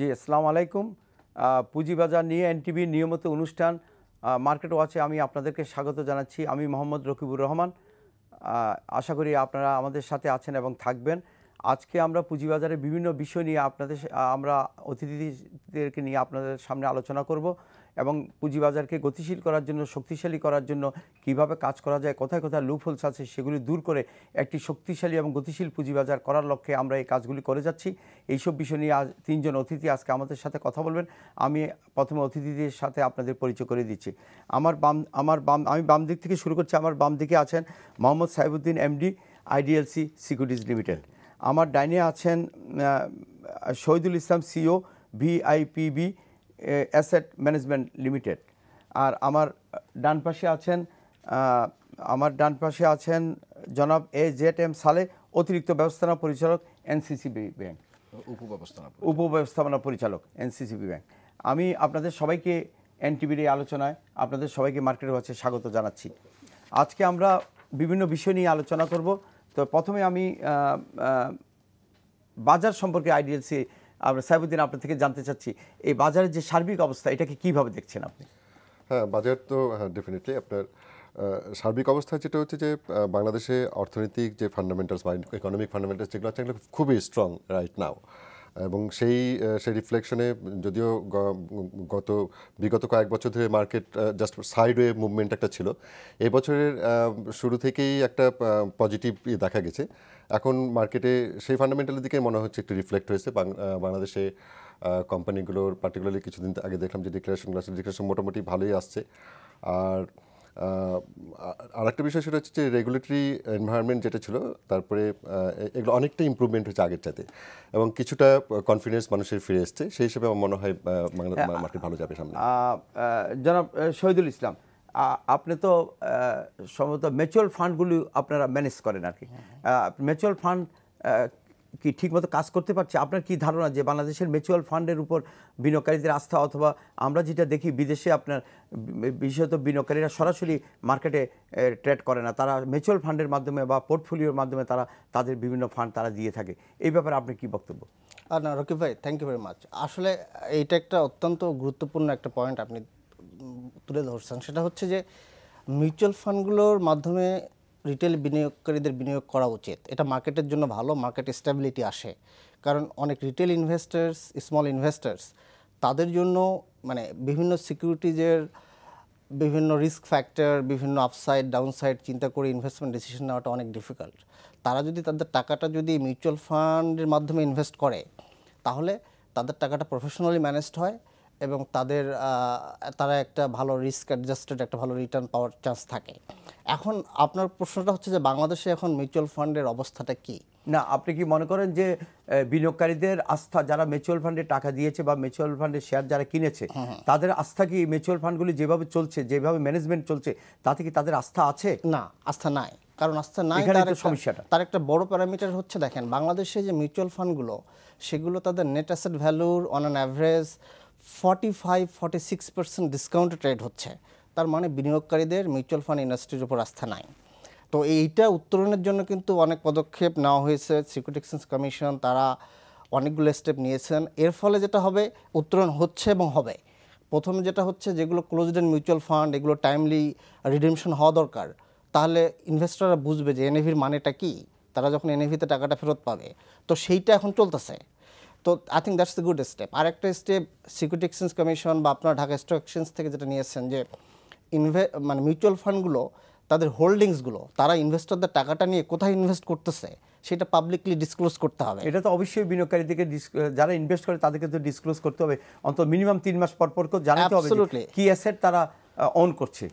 জি, আসসালামু আলাইকুম। পুঁজিবাজার নিয়ে এনটিভির নিয়মিত অনুষ্ঠান মার্কেট ওয়াচে আমি আপনাদেরকে স্বাগত জানাচ্ছি। আমি মোহাম্মদ রকিবুর রহমান। আশা করি আপনারা আমাদের সাথে আছেন এবং থাকবেন। আজকে আমরা পুঁজিবাজারের বিভিন্ন বিষয় নিয়ে আমরা অতিথিদেরকে নিয়ে আপনাদের সামনে আলোচনা করব এবং পুঁজিবাজারকে গতিশীল করার জন্য, শক্তিশালী করার জন্য কীভাবে কাজ করা যায়, কোথায় কোথায় লুপহোলস আছে সেগুলি দূর করে একটি শক্তিশালী এবং গতিশীল পুঁজিবাজার করার লক্ষ্যে আমরা এই কাজগুলি করে যাচ্ছি। এইসব বিষয় নিয়ে আজ তিনজন অতিথি আজকে আমাদের সাথে কথা বলবেন। আমি প্রথমে অতিথিদের সাথে আপনাদের পরিচয় করে দিচ্ছি। আমি বাম দিক থেকে শুরু করছি। আমার বাম দিকে আছেন Mohammad Saibuddin MD, IDLC securities limited. আমার ডাইনে আছেন Shahidul Islam CEO, VIPB asset management limited. আর আমার ডান পাশে আছেন জনাব AZM সালেহ, অতিরিক্ত ব্যবস্থাপনা পরিচালক এনসিসিবি ব্যাংক, উপব্যবস্থাপনা পরিচালক এনসিসিবি ব্যাংক। আমি আপনাদের সবাইকে এনটিভির এই আলোচনায় আপনাদের সবাইকে মার্কেট ওয়াচে স্বাগত জানাচ্ছি। আজকে আমরা বিভিন্ন বিষয় নিয়ে আলোচনা করব। তো প্রথমে আমি বাজার সম্পর্কে আইডিএলসি সাইবুদ্দিন আপনার থেকে জানতে চাচ্ছি, এই বাজারের যে সার্বিক অবস্থা এটাকে কিভাবে দেখছেন আপনি? হ্যাঁ, বাজার তো ডেফিনেটলি আপনার সার্বিক অবস্থা যেটা হচ্ছে যে বাংলাদেশে অর্থনৈতিক যে ফান্ডামেন্টালস বা ইকোনমিক ফান্ডামেন্টালস যেগুলো আছে এগুলো খুবই স্ট্রং রাইট নাও, এবং সেই রিফ্লেকশনে যদিও বিগত কয়েক বছর ধরে মার্কেট জাস্ট সাইডওয়ে মুভমেন্ট একটা ছিল, এই বছরের শুরু থেকেই একটা পজিটিভ দেখা গেছে। এখন মার্কেটে সেই ফান্ডামেন্টালের দিকে মনে হচ্ছে একটু রিফ্লেক্ট হয়েছে। বাংলাদেশে কোম্পানিগুলোর পার্টিকুলারলি কিছুদিন আগে দেখলাম যে ডিক্লারেশন মোটামুটি ভালোই আসছে। আর আরেকটা বিষয় সেটা হচ্ছে যে রেগুলেটরি এনভায়রনমেন্ট যেটা ছিল, তারপরে এগুলো অনেকটা ইমপ্রুভমেন্ট হয়েছে আগের চাইতে, এবং কিছুটা কনফিডেন্স মানুষের ফিরে এসছে। সেই হিসেবে আমার মনে হয় মার্কেট ভালো যাবে সামনে। জনাব শহীদুল ইসলাম, আপনি তো সম্ভবত মিউচুয়াল ফান্ডগুলি আপনারা ম্যানেজ করেন আর কি। মিউচুয়াল ফান্ড কি ঠিকমতো কাজ করতে পারছে? আপনার কি ধারণা যে বাংলাদেশের মিউচুয়াল ফান্ডের উপর বিনিয়োগকারীদের আস্থা, অথবা আমরা যেটা দেখি বিদেশে আপনার বিশেষত বিনিয়োগকারীরা সরাসরি মার্কেটে ট্রেড করে না, তারা মিউচুয়াল ফান্ডের মাধ্যমে বা পোর্টফোলিওর মাধ্যমে তারা তাদের বিভিন্ন ফান্ড তারা দিয়ে থাকে। এই ব্যাপারে আপনি কি বক্তব্য? না রকিব ভাই, থ্যাংক ইউ ভেরি মাচ। আসলে এইটা একটা অত্যন্ত গুরুত্বপূর্ণ একটা পয়েন্ট আপনি তুলে ধরছেন। সেটা হচ্ছে যে মিউচুয়াল ফান্ডগুলোর মাধ্যমে রিটেল বিনিয়োগকারীদের বিনিয়োগ করা উচিত। এটা মার্কেটের জন্য ভালো, মার্কেটে স্টেবিলিটি আসে। কারণ অনেক রিটেল ইনভেস্টার্স, স্মল ইনভেস্টার্স, তাদের জন্য মানে বিভিন্ন সিকিউরিটিজের বিভিন্ন রিস্ক ফ্যাক্টর, বিভিন্ন আপসাইড ডাউনসাইড চিন্তা করে ইনভেস্টমেন্ট ডিসিশন নেওয়াটা অনেক ডিফিকাল্ট। তারা যদি তাদের টাকাটা যদি মিউচুয়াল ফান্ডের মাধ্যমে ইনভেস্ট করে, তাহলে তাদের টাকাটা প্রফেশনালি ম্যানেজড হয় এবং তারা একটা ভালো রিস্ক অ্যাডজাস্টেড একটা ভালো রিটার্ন পাওয়ার চান্স থাকে। এখন আপনার প্রশ্নটা হচ্ছে যে বাংলাদেশে এখন মিউচুয়াল ফান্ডের অবস্থাটা কি? না, আপনি কি মনে করেন যে বিনিয়োগকারীদের আস্থা, যারা মিউচুয়াল ফান্ডে টাকা দিয়েছে বা মিউচুয়াল ফান্ডের শেয়ার যারা কিনেছে, তাদের আস্থা কি মিউচুয়াল ফান্ডগুলি যেভাবে চলছে, যেভাবে ম্যানেজমেন্ট চলছে, তাতে কি তাদের আস্থা আছে? না, আস্থা নাই। কারণ আস্থা নাই, সমস্যাটা তার একটা বড় প্যারামিটার হচ্ছে, দেখেন বাংলাদেশে যে মিউচুয়াল ফান্ডগুলো, সেগুলো তাদের নেট অ্যাসেট ভ্যালুর অন অ্যান অ্যাভারেজ 45-46% ডিসকাউন্টে ট্রেড হচ্ছে। তার মানে বিনিয়োগকারীদের মিউচুয়াল ফান্ড ইন্ডাস্ট্রির উপর আস্থা নাই। তো এইটা উত্তরণের জন্য কিন্তু অনেক পদক্ষেপ নেওয়া হয়েছে। সিকিউরিটি এক্সচেঞ্জ কমিশন তারা অনেকগুলো স্টেপ নিয়েছেন। এর ফলে যেটা হবে, উত্তরণ হচ্ছে এবং হবে। প্রথমে যেটা হচ্ছে, যেগুলো ক্লোজড এন্ড মিউচুয়াল ফান্ড, এগুলো টাইমলি রিডিমশন হওয়া দরকার। তাহলে ইনভেস্টররা বুঝবে যে এনএভির মানেটা কি, তারা যখন এনএভিতে টাকাটা ফেরত পাবে। তো সেইটা এখন চলতেছে। তো I think that's the good step. আরেকটা স্টেপ সিকিউরিটি এক্সচেঞ্জ কমিশন বা আপনার ঢাকা স্টক এক্সচেঞ্জ থেকে যেটা নিয়েছেন, যে মানে মিউচুয়াল ফান্ডগুলো তাদের হোল্ডিংসগুলো, তারা ইনভেস্টরদের টাকাটা নিয়ে কোথায় ইনভেস্ট করতেছে সেটা পাবলিকলি ডিসক্লোজ করতে হবে। এটা তো অবশ্যই বিনিয়োগকারীদেরকে, যারা ইনভেস্ট করে তাদেরকে তো ডিসক্লোজ করতে হবে, অন্তত মিনিমাম 3 মাস পর পর জানাতে হবে কি অ্যাসেট তারা ওন করছে,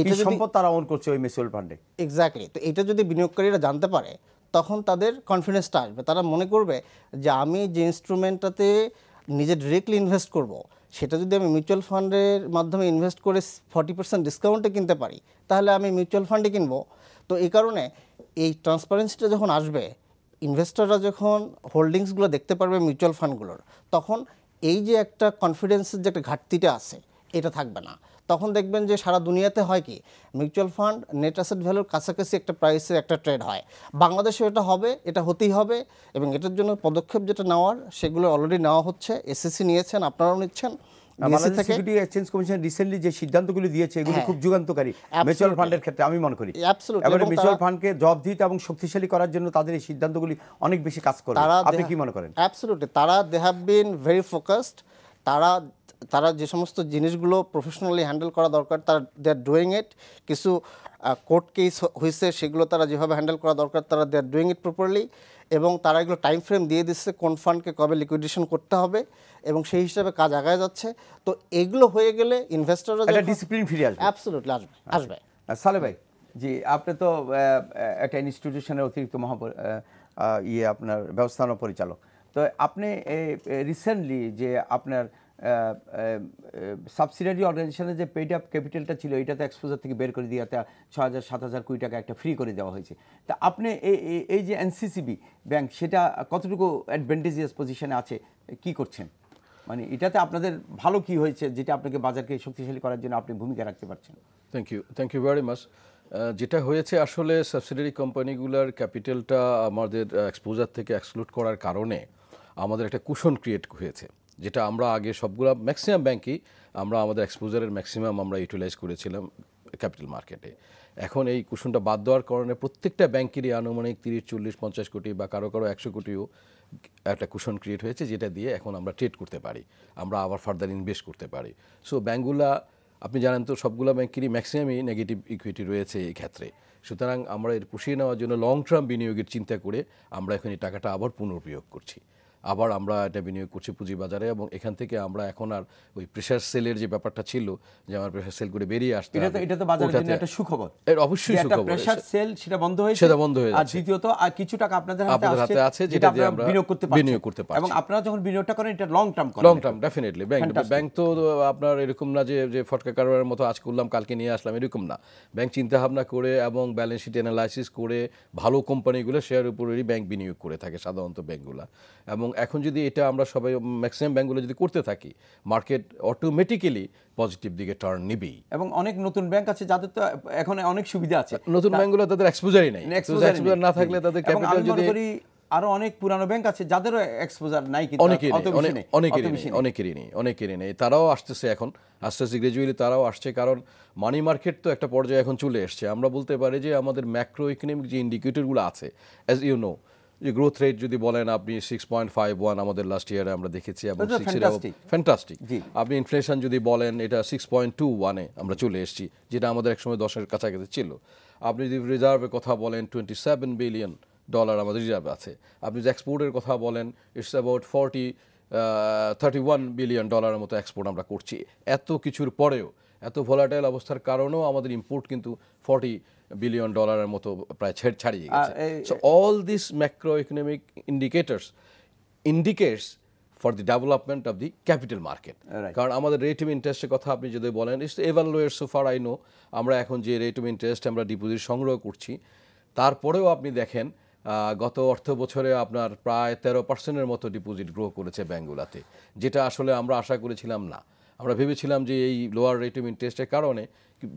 কি সম্পদ তারা ওন করছে ওই মিউচুয়াল ফান্ডে। এক্স্যাক্টলি। তো এটা যদি বিনিয়োগকারীরা জানতে পারে, তখন তাদের কনফিডেন্সটা আসবে। তারা মনে করবে যে আমি যে ইনস্ট্রুমেন্টটাতে নিজে ডিরেক্টলি ইনভেস্ট করব, সেটা যদি আমি মিউচুয়াল ফান্ডের মাধ্যমে ইনভেস্ট করে 40% ডিসকাউন্টে কিনতে পারি, তাহলে আমি মিউচুয়াল ফান্ডে কিনবো। তো এই কারণে এই ট্রান্সপারেন্সিটা যখন আসবে, ইনভেস্টররা যখন হোল্ডিংসগুলো দেখতে পারবে মিউচুয়াল ফান্ডগুলোর, তখন এই যে একটা কনফিডেন্সের যে একটা ঘাটতিটা আছে, এটা থাকবে না। তখন দেখবেন যে সারা দুনিয়াতে হয় কি মিউচুয়াল ফান্ড নেট অ্যাসেট ভ্যালুর কাছাকাছি একটা প্রাইসে একটা ট্রেড হয়, বাংলাদেশে এটা হবে, এটা হতেই হবে এবং এটার জন্য পদক্ষেপ যেটা নেওয়ার সেগুলো অলরেডি নেওয়া হচ্ছে। এসএসসি নিয়েছেন, আপনারাও নিচ্ছেন। Bangladesh security exchange commission recently যে সিদ্ধান্তগুলো দিয়েছে এগুলো খুব যুগান্তকারী মিউচুয়াল ফান্ডের ক্ষেত্রে আমি মনে করি। এবারে মিউচুয়াল ফান্ডকে জবাবদিহিত এবং শক্তিশালী করার জন্য তাদের এই সিদ্ধান্তগুলি অনেক বেশি কাজ করে। আপনি কি মনে করেন? অ্যাবসলিউটলি, তারা they have been very focused. তারা যে সমস্ত জিনিসগুলো প্রফেশনালি হ্যান্ডেল করা দরকার তারা দে আর ডুইং ইট। কিছু কোর্ট কেস হয়েছে সেগুলো তারা যেভাবে হ্যান্ডেল করা দরকার তারা দে আর ডুইং ইট প্রপারলি, এবং তারা এগুলো টাইম ফ্রেম দিয়ে দিচ্ছে কোন ফান্ডকে কবে লিকুইডেশন করতে হবে এবং সেই হিসাবে কাজ আগায় যাচ্ছে। তো এগুলো হয়ে গেলে ইনভেস্টররা একটা ডিসিপ্লিন ফিরে আসবে। অ্যাবসলিউটলি আসবে। সালে ভাই, জি আপনি তো একটা ইনস্টিটিউশনের অতিরিক্ত আপনার ব্যবস্থাপনা পরিচালক, তো আপনি রিসেন্টলি যে আপনার সাবসিডিয়ারি অর্গানাইজেশনের যে পেইড আপ ক্যাপিটালটা ছিল এটাতে এক্সপোজার থেকে বের করে দিয়ে 6,000-7,000 কোটি টাকা একটা ফ্রি করে দেওয়া হয়েছে। তা আপনি এই যে এনসিসিবি ব্যাংক সেটা কতটুকু অ্যাডভান্টেজিয়াস পজিশনে আছে, কি করছেন? মানে এটাতে আপনাদের ভালো কি হয়েছে যেটা আপনাকে বাজারকে শক্তিশালী করার জন্য আপনি ভূমিকা রাখতে পারছেন? Thank you very much. যেটা হয়েছে আসলে সাবসিডিয়ারি কোম্পানিগুলোর ক্যাপিটালটা আমাদের এক্সপোজার থেকে এক্সক্লুড করার কারণে আমাদের একটা কুশন ক্রিয়েট হয়েছে, যেটা আমরা আগে সবগুলো ম্যাক্সিমাম ব্যাংকই আমরা আমাদের এক্সপোজারের ম্যাক্সিমাম আমরা ইউটিলাইজ করেছিলাম ক্যাপিটাল মার্কেটে। এখন এই কুশনটা বাদ দেওয়ার কারণে প্রত্যেকটা ব্যাংকেরই আনুমানিক 30-40-50 কোটি বা কারো 100 কোটিও একটা কুশন ক্রিয়েট হয়েছে, যেটা দিয়ে এখন আমরা ট্রেড করতে পারি, আমরা আবার ফার্দার ইনভেস্ট করতে পারি। সো ব্যাংকগুলা আপনি জানেন তো সবগুলো ব্যাংকেরই ম্যাক্সিমামই নেগেটিভ ইকুইটি রয়েছে এই ক্ষেত্রে। সুতরাং আমরা এর পুষিয়ে নেওয়ার জন্য লং টার্ম বিনিয়োগের চিন্তা করে আমরা এখন এই টাকাটা আবার পুনর্বিয়োগ করছি, আবার আমরা এটা বিনিয়োগ করছি পুঁজিবাজারে, এবং এখান থেকে আমরা এখন আর ওই প্রেসার সেলের যে ব্যাপারটা ছিল যে আমার প্রেসার সেল করে বেরিয়ে আসতে এটা তো বাজারের জন্য একটা সুখবর। এর অবশ্যই সুখবর, প্রেসার সেল সেটা বন্ধ হয়েছে, আর দ্বিতীয়ত আর কিছু টাকা আপনাদের হাতে আছে যেটা দিয়ে আমরা বিনিয়োগ করতে পারছি, এবং আপনারা যখন বিনিয়োগটা করেন এটা লং টার্ম ডেফিনেটলি। ব্যাংক তো আপনার এরকম না যে ফটকা কারবারের মতো আজ করলাম কালকে নিয়ে আসলাম, এরকম না। ব্যাংক চিন্তা ভাবনা করে এবং ব্যালেন্স শিট অ্যানালাইসিস করে ভালো কোম্পানিগুলো শেয়ারের উপরেই ব্যাংক বিনিয়োগ করে থাকে সাধারণত ব্যাংকগুলো। এবং এখন যদি এটা আমরা সবাই ম্যাক্সিমাম ব্যাংকগুলো যদি করতে থাকি, মার্কেট অটোমেটিক্যালি পজিটিভ দিকে টার্ন নিবেই। এবং অনেক নতুন ব্যাংক আছে যাদের তো এখন অনেক সুবিধা আছে, নতুন ব্যাংকগুলো তাদের এক্সপোজারই নাই, এক্সপোজার না থাকলে তাদের ক্যাপিটাল যদি আরো অনেক পুরানো ব্যাংক আছে যাদেরও এক্সপোজার নাই, কিন্তু অনেকেরই নেই। তারাও আসতেছে এখন আস্তে আস্তে গ্রাজুয়ালি তারাও আসছে, কারণ মানি মার্কেট তো একটা পর্যায়ে এখন চলে এসছে। আমরা বলতে পারি যে আমাদের ম্যাক্রো ইকোনমিক যে ইন্ডিকেটরগুলো আছে, অ্যাজ ইউ নো, যে গ্রোথ রেট যদি বলেন আপনি 6.51 আমাদের লাস্ট ইয়ারে আমরা দেখেছি, এবং ফ্যান্টাস্টিক। আপনি ইনফ্লেশন যদি বলেন এটা 6.21-এ আমরা চলে এসেছি, যেটা আমাদের একসময় 10-এর কাছাকাছি ছিল। আপনি যদি রিজার্ভের কথা বলেন $27 বিলিয়ন আমাদের রিজার্ভ আছে। আপনি যদি এক্সপোর্টের কথা বলেন ইটস অ্যাবাউট 31 বিলিয়ন ডলারের মতো এক্সপোর্ট আমরা করছি। এত কিছুর পরেও, এত ভোলাটাইল অবস্থার কারণেও আমাদের ইম্পোর্ট কিন্তু $40 বিলিয়ন মতো প্রায় ছাড়িয়ে গেছে। So all this macroeconomic indicates for the development of the capital market. কারণ আমাদের রেট অফ ইন্টারেস্টের কথা আপনি যদি বলেন, it's evaluate so far I know, আমরা এখন যে রেট অফ ইন্টারেস্ট আমরা ডিপোজিট সংগ্রহ করছি, তারপরেও আপনি দেখেন গত অর্থ বছরে আপনার প্রায় 13% মতো ডিপোজিট গ্রো করেছে ব্যাঙ্কগুলোতে, যেটা আসলে আমরা আশা করেছিলাম না। আমরা ভেবেছিলাম যে এই লোয়ার রেট অফ ইন্টারেস্টের কারণে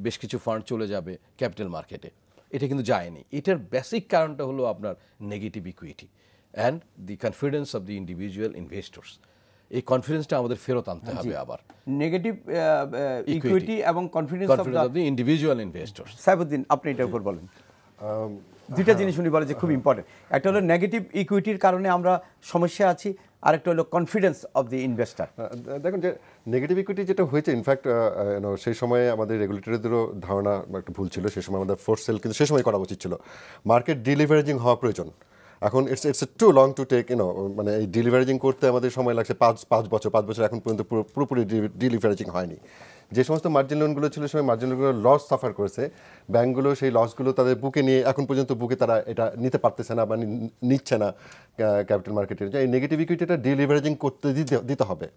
বেশ কিছু ফান্ড চলে যাবে ক্যাপিটাল মার্কেটে, এটা কিন্তু যায়নি। এটার বেসিক কারণটা হলো আপনার negative equity and the confidence of the individual investors. এই কনফিডেন্সটা আমাদের ফেরত আনতে হবে আবার, নেগেটিভ ইকুইটি এবং confidence of the individual investors. Saifuddin, আপনি এটার উপর বলেন। দুইটা জিনিস উনি বলে যে খুব ইম্পর্টেন্ট, একটা হলো নেগেটিভ ইকুইটির কারণে আমরা সমস্যা আছি, আর একটা হলো কনফিডেন্স অফ দি ইনভেস্টর। দেখুন যে নেগেটিভ ইকুইটি যেটা হয়েছে, ইনফ্যাক্ট সেই সময়ে আমাদের রেগুলেটরদেরও ধারণা একটা ভুল ছিল। সেই সময় আমাদের ফোর্স সেল কিন্তু সেই সময় করা উচিত ছিল। মার্কেট ডিলিভারেজিং হওয়া প্রয়োজন। এখন it's too long to take, মানে এই ডিলিভারেজিং করতে আমাদের সময় লাগছে 5 বছর এখন পর্যন্ত পুরোপুরি ডিলিভারেজিং হয়নি। যে সমস্ত মার্জিন লোনগুলো ছিল সেই মার্জিন লোনগুলো লস সাফার করেছে, ব্যাঙ্কগুলো সেই লসগুলো তাদের বুকে নিয়ে এখন পর্যন্ত তারা এটা নিতে পারতেছে না বা নিচ্ছে না ক্যাপিটাল মার্কেটের। যে এই নেগেটিভ ইকুইটিটা ডিলিভারেজিং করতে দিতে হবে।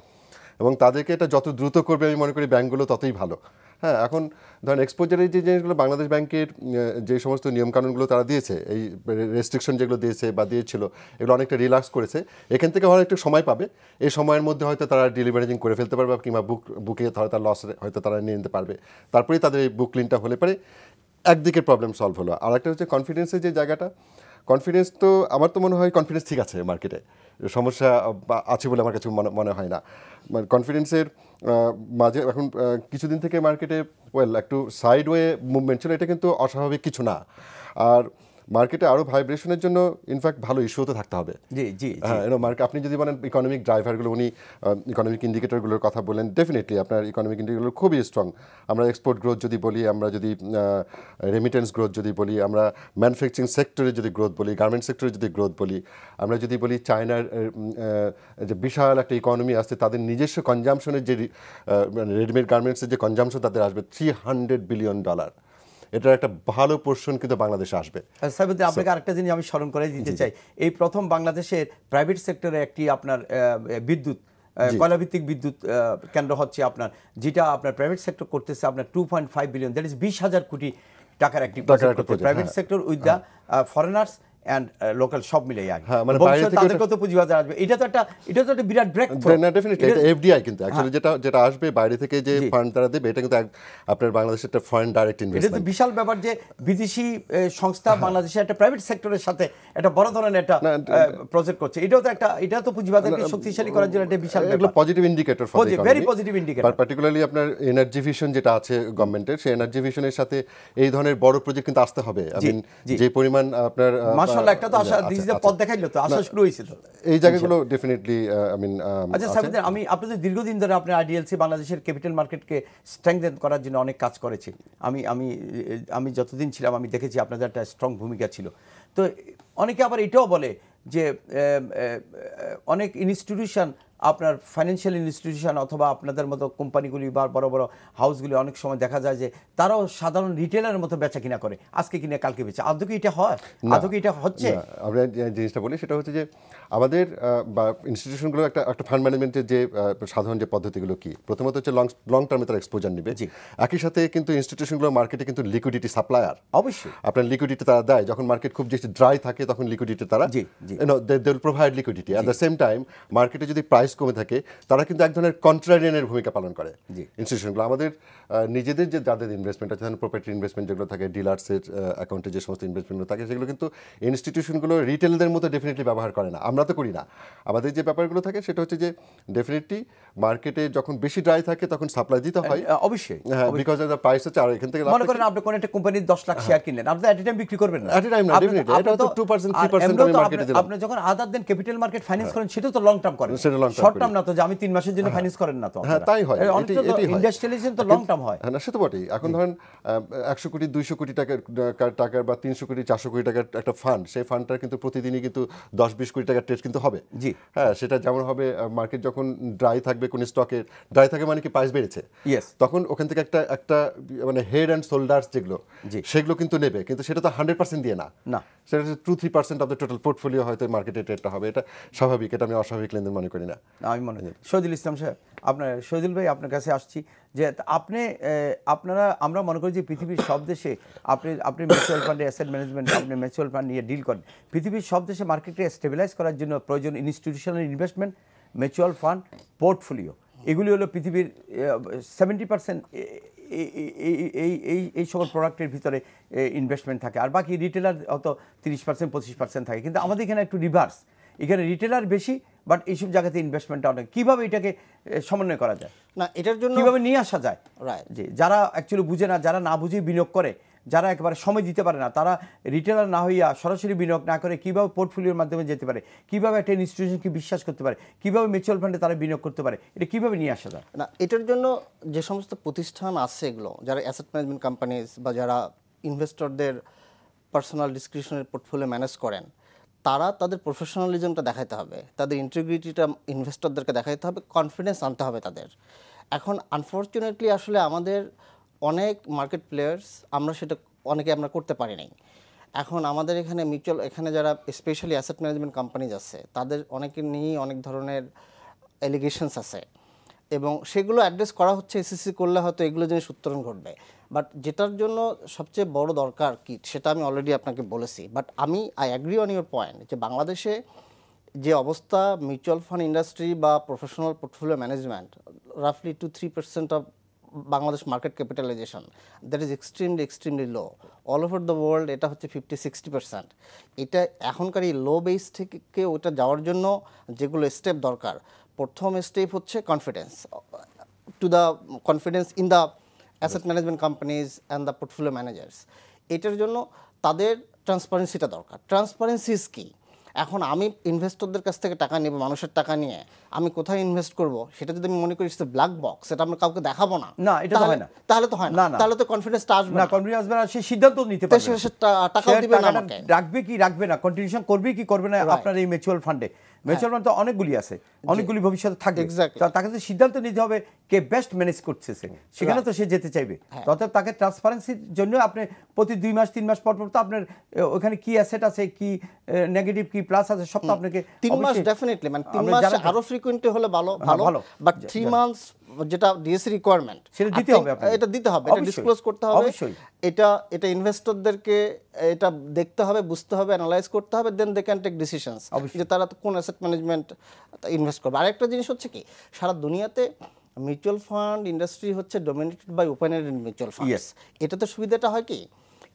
এবং তাদেরকে এটা যত দ্রুত করবে আমি মনে করি ব্যাংকগুলো ততই ভালো। হ্যাঁ, এখন ধরেন এক্সপোজারের যে জিনিসগুলো বাংলাদেশ ব্যাংকের যে সমস্ত নিয়মকানুনগুলো তারা দিয়েছে, এই রেস্ট্রিকশন যেগুলো দিয়েছে বা দিয়েছিল, এগুলো অনেকটা রিল্যাক্স করেছে। এখান থেকে হয়তো একটু সময় পাবে, এই সময়ের মধ্যে হয়তো তারা ডেলিভারেজিং করে ফেলতে পারবে, কিংবা বুকে তার লস হয়তো তারা নিয়ে নিতে পারবে। তারপরেই তাদের এই বুক ক্লিনটা হলে পারে একদিকের প্রবলেম সলভ হলো। আর একটা হচ্ছে কনফিডেন্সের যে জায়গাটা, কনফিডেন্স তো আমার তো মনে হয় কনফিডেন্স ঠিক আছে, মার্কেটে সমস্যা আছে বলে আমার কাছে মনে হয় না। মানে কনফিডেন্সের মাঝে এখন কিছুদিন থেকে মার্কেটে একটু সাইডওয়ে মুভমেন্ট ছিল, এটা কিন্তু অস্বাভাবিক কিছু না। আর মার্কেটে আরও ভাইব্রেশনের জন্য ইনফ্যাক্ট ভালো ইস্যুতে থাকতে হবে। জি জি হ্যাঁ, আপনি যদি বলেন ইকোনমিক ড্রাইভারগুলো, উনি ইকোনমিক ইন্ডিকেটরগুলোর কথা বলেন, ডেফিনেটলি আপনার ইকোনমিক ইন্ডিকেটরগুলো খুবই স্ট্রং। আমরা এক্সপোর্ট গ্রোথ যদি বলি, আমরা যদি রেমিটেন্স গ্রোথ যদি বলি, আমরা ম্যানুফ্যাকচারিং সেক্টরে যদি গ্রোথ বলি, গার্মেন্টস সেক্টরে যদি গ্রোথ বলি, আমরা যদি বলি চায়নার যে বিশাল একটা ইকোনমি আসছে, তাদের নিজস্ব কনজামশনের যে রেডিমেড গার্মেন্টসের যে কনজামশন তাদের আসবে $300 বিলিয়ন, এটার একটা ভালো পোর্শন কিন্তু বাংলাদেশে আসবে। সাইফুদ্দিন, আপনাকে আরেকটা জিনিস আমি স্মরণ করে দিতে চাই। এই প্রথম বাংলাদেশের প্রাইভেট সেক্টরে একটি আপনার বিদ্যুৎ কয়লাভিত্তিক বিদ্যুৎ কেন্দ্র হচ্ছে আপনার, যেটা আপনার প্রাইভেট সেক্টর করতেছে আপনার 2.5 বিলিয়ন, দ্যাট ইজ 20,000 কোটি টাকার একটি private sector with the foreigners and local সব মিলে ভবিষ্যতে তাদের কত পুঁজিবাজার আসবে, এটা তো একটা বিরাট ব্রেক থ্রু। ডেফিনেটলি এটা এফডিআই কিন্তু অ্যাকচুয়ালি যেটা আসবে বাইরে থেকে, যে ফান্ড তারা দেবে, এটা কিন্তু আপনার বাংলাদেশের একটা ফরেন ডাইরেক্ট ইনভেস্টমেন্ট। এটা তো বিশাল ব্যাপার যে বিদেশি সংস্থা বাংলাদেশের একটা প্রাইভেট সেক্টরের সাথে একটা বড় ধরনের একটা প্রজেক্ট করছে। এটা তো পুঁজিবাজারকে শক্তিশালী করার জন্য একটা বিশাল ব্যাপার, positive indicator for the economy, very positive indicator. Particularly আপনার এনার্জি ভিশন যেটা আছে গভর্নমেন্টের, সেই এনার্জি ভিশনের সাথে এই ধরনের বড় প্রজেক্ট কিন্তু আসতে হবে। যে পরিমাণ আপনার মাশাআল্লাহ একটা তো আশা পথ দেখাইলো, তো আশা শুরু হয়েছিল এই জায়গাগুলো ডেফিনেটলি। আচ্ছা সাইফুদ্দিন, আমি আপনাদের দীর্ঘদিন ধরে আপনার আইডিএলসি বাংলাদেশের ক্যাপিটাল মার্কেটকে স্ট্রেংথেন করার জন্য অনেক কাজ করেছে। আমি যতদিন ছিলাম আমি দেখেছি আপনাদের একটা স্ট্রং ভূমিকা ছিল। তো অনেকে আবার এটাও বলে যে অনেক ইনস্টিটিউশন, আপনার ফাইন্যান্সিয়াল ইনস্টিটিউশন অথবা আপনাদের মতো কোম্পানিগুলি বা বড় বড় হাউসগুলি অনেক সময় দেখা যায় যে তারাও সাধারণ রিটেলারের মতো বেচা কিনা করে, আজকে কিনে কালকে বেচে। আদৌ কি এটা হয়? আদৌ কি এটা হচ্ছে? আমরা জিনিসটা বলি সেটা হচ্ছে যে আমাদের বা ইনস্টিটিউশনগুলো একটা ফান্ড ম্যানেজমেন্টের যে সাধারণ যে পদ্ধতিগুলো কি, প্রথমত হচ্ছে লং টার্মে তারা এক্সপোজার নেবে। একই সাথে কিন্তু ইনস্টিটিউশনগুলো মার্কেটে কিন্তু লিকুইডিটি সাপ্লায়ার, অবশ্যই আপনার লিকুইডিটি তারা দেয়। যখন মার্কেট খুব বেশি ড্রাই থাকে তখন লিকুইডিটি তারা they will provide liquidity. At the same time মার্কেটে যদি প্রাইস কমে থাকে তারা কিন্তু এক ধরনের কন্ট্রারিয়ানের ভূমিকা পালন করে ইনস্টিটিউশনগুলো। আমাদের নিজেদের যে যাদের ইনভেস্টমেন্ট আছে, প্রপার্টি ইনভেস্টমেন্ট যেগুলো থাকে, ডিলার্সের অ্যাকাউন্টে যে সমস্ত ইনভেস্টমেন্টগুলো থাকে, সেগুলো কিন্তু ইনস্টিটিউশনগুলো রিটেলদের মতো ডেফিনেটলি ব্যবহার করে না। আমরা তো করি না। আমাদের যে ব্যাপারগুলো থাকে সেটা হচ্ছে যে ডেফিনেটলি মার্কেটে যখন বেশি ড্রাই থাকে তখন সাপ্লাই দিতে হয়, অবশ্যই, বিকজ অফ দ্য প্রাইস হচ্ছে। আর এখান থেকে মনে করেন আপনি কোন একটা কোম্পানির 10 লাখ শেয়ার কিনলেন, আপনি এট এ টাইম বিক্রি করবেন না, এট এ টাইম না, ডেফিনেটলি এটা তো 2% 3% আমি মার্কেটে দিলাম। আপনি যখন আদার দেন ক্যাপিটাল মার্কেট ফাইন্যান্স করেন সেটা তো লং টার্ম করেন, শর্ট টার্ম না। তো যে আমি 3 মাসের জন্য ফাইন্যান্স করেন না তো। হ্যাঁ, তাই হয়, এটাই ইন্ডাস্ট্রিয়ালাইজেশন তো লং টার্ম হয়। হ্যাঁ, না সে তো বটেই। এখন ধরেন 100 কোটি 200 কোটি টাকার বা 300 কোটি 400 কোটি টাকার একটা ফান্ড, সেই ফান্ডটার কিন্তু প্রতিদিনই কিন্তু 10-20 কোটি টাকার ট্রেড কিন্তু হবে। জি হ্যাঁ, সেটা যেমন হবে মার্কেট যখন ড্রাই থাকবে, কোন স্টকের ড্রাই থাকে মানে কি প্রাইস বেড়েছে, তখন ওখান থেকে একটা মানে হেড অ্যান্ড শোল্ডার্স যেগুলো সেগুলো কিন্তু নেবে, কিন্তু সেটা তো 100% দিয়ে না, সেটা 2-3% অফ দ্য টোটাল পোর্টফোলিও হয়তো মার্কেটে ট্রেডটা হবে। এটা স্বাভাবিক, এটা আমি অস্বাভাবিক লেনদেন মনে করি না। আমি মনে করি। শহীদুল ইসলাম সাহেব, শহীদুল ভাই আপনার কাছে আসছি যে আমরা মনে করি যে পৃথিবীর সব দেশে আপনি মিউচুয়াল ফান্ডে অ্যাসেট ম্যানেজমেন্ট, আপনি মিউচুয়াল ফান্ড নিয়ে ডিল করেন। পৃথিবীর সব দেশে মার্কেটে স্টেবিলাইজ করার জন্য প্রয়োজন institutional investment, mutual fund, portfolio. এগুলি হলো পৃথিবীর 70% এই সকল প্রোডাক্টের ভিতরে ইনভেস্টমেন্ট থাকে, আর বাকি রিটেলার হয়তো 30% 25% থাকে। কিন্তু আমাদের এখানে একটু রিভার্স, এখানে রিটেলার বেশি, বাট এইসব জায়গাতে ইনভেস্টমেন্টটা অনেক। কীভাবে এটাকে সমন্বয় করা যায়, না এটার জন্য কীভাবে নিয়ে আসা যায়? যে যারা অ্যাকচুয়ালি বুঝে না, যারা না বুঝে বিনিয়োগ করে, যারা একেবারে সময় দিতে পারে না, তারা রিটেলার না হইয়া সরাসরি বিনিয়োগ না করে কীভাবে পোর্টফোলিওর মাধ্যমে যেতে পারে, কীভাবে একটা ইনস্টিটিউশনকে বিশ্বাস করতে পারে, কীভাবে মিউচুয়াল ফান্ডে তারা বিনিয়োগ করতে পারে, এটা কীভাবে নিয়ে আসা যায়? না এটার জন্য যে সমস্ত প্রতিষ্ঠান আছে এগুলো, যারা অ্যাসেট ম্যানেজমেন্ট কোম্পানিজ বা যারা ইনভেস্টরদের পার্সোনাল ডিসক্রিপশনের পোর্টফোলিও ম্যানেজ করেন, তারা তাদের প্রফেশনালিজমটা দেখাতে হবে, তাদের ইন্টিগ্রিটিটা ইনভেস্টরদেরকে দেখাতে হবে, কনফিডেন্স আনতে হবে তাদের। এখন আনফর্চুনেটলি আসলে আমাদের অনেক মার্কেট প্লেয়ার্স অনেকে আমরা করতে পারি নাই। এখন আমাদের এখানে যারা স্পেশালি অ্যাসেট ম্যানেজমেন্ট কোম্পানিজ আছে, তাদের অনেকের নিয়েই অনেক ধরনের এলিগেশনস আছে। এবং সেগুলো অ্যাড্রেস করা হচ্ছে। এসিসি করলে হয়তো এগুলো জিনিস উত্তরণ ঘটবে, বাট যেটার জন্য সবচেয়ে বড় দরকার কি সেটা আমি অলরেডি আপনাকে বলেছি। But I agree on your point যে বাংলাদেশে যে অবস্থা, মিউচুয়াল ফান্ড ইন্ডাস্ট্রি বা প্রফেশনাল পোর্টফোলিও ম্যানেজমেন্ট, রাফলি 2-3% of Bangladesh market capitalisation, that is extremely low. All over the world এটা হচ্ছে 50-60%। এটা এখনকার এই লো বেস থেকে ওটা যাওয়ার জন্য যেগুলো স্টেপ দরকার, প্রথম স্টেপ হচ্ছে confidence, to the confidence in the asset management companies and the portfolio managers. এটার জন্য তাদের ট্রান্সপারেন্সিটা দরকার। ট্রান্সপারেন্সি ইজ কি? এখন আমি ইনভেস্টরদের কাছ থেকে টাকা নেব, মানুষের টাকা নিয়ে আমি কোথায় ইনভেস্ট করব সেটা যদি আমি মনে করি ইটস ব্ল্যাক বক্স, সেটা আমরা কাউকে দেখাবো না, না, এটা তো হয় না। তাহলে তো হয় না, না। তাহলে তো কনফিডেন্সটা আসবে না, কনফিডেন্স আসবে না, সে সিদ্ধান্ত নিতে পারবে না, সে টাকাও দিবে না আমাকে, রাখবে কি রাখবে না, কন্টিনিউশন করবে কি করবে না আপনার এই মিউচুয়াল ফান্ডে। মিউচুয়াল ফান্ড তো অনেকগুলি আছে, অনেকগুলি ভবিষ্যতে থাকবে, তাকে তো সিদ্ধান্ত নিতে হবে কে বেস্ট ম্যানেজ করছে, সেখানে তো সে যেতে চাইবে। অতএব তাকে ট্রান্সপারেন্সির জন্য আপনি প্রতি 2 মাস 3 মাস পর পর তো আপনার ওখানে কি অ্যাসেট আছে, কি নেগেটিভ কি প্লাস আছে সব তো আপনাকে 3 মাস ডেফিনেটলি, মানে 3 মাস আরো ফ্রিকোয়েন্টলি হলে ভালো, বাট 3 মান্থস যেটা ডিএসসি রিকোয়ারমেন্ট সেটা দিতে হবে, এটা দিতে হবে, এটা ডিসক্লোজ করতে হবে, এটা ইনভেস্টরদেরকে এটা দেখতে হবে, বুঝতে হবে, অ্যানালাইজ করতে হবে, দেন দে ক্যান টেক ডিসিশনস যে তারা কোন অ্যাসেট ম্যানেজমেন্ট ইনভেস্ট করবে। আরেকটা জিনিস হচ্ছে কি, সারা দুনিয়াতে মিউচুয়াল ফান্ড ইন্ডাস্ট্রি হচ্ছে dominated by open ended mutual funds. এটাতে সুবিধাটা হয় কি,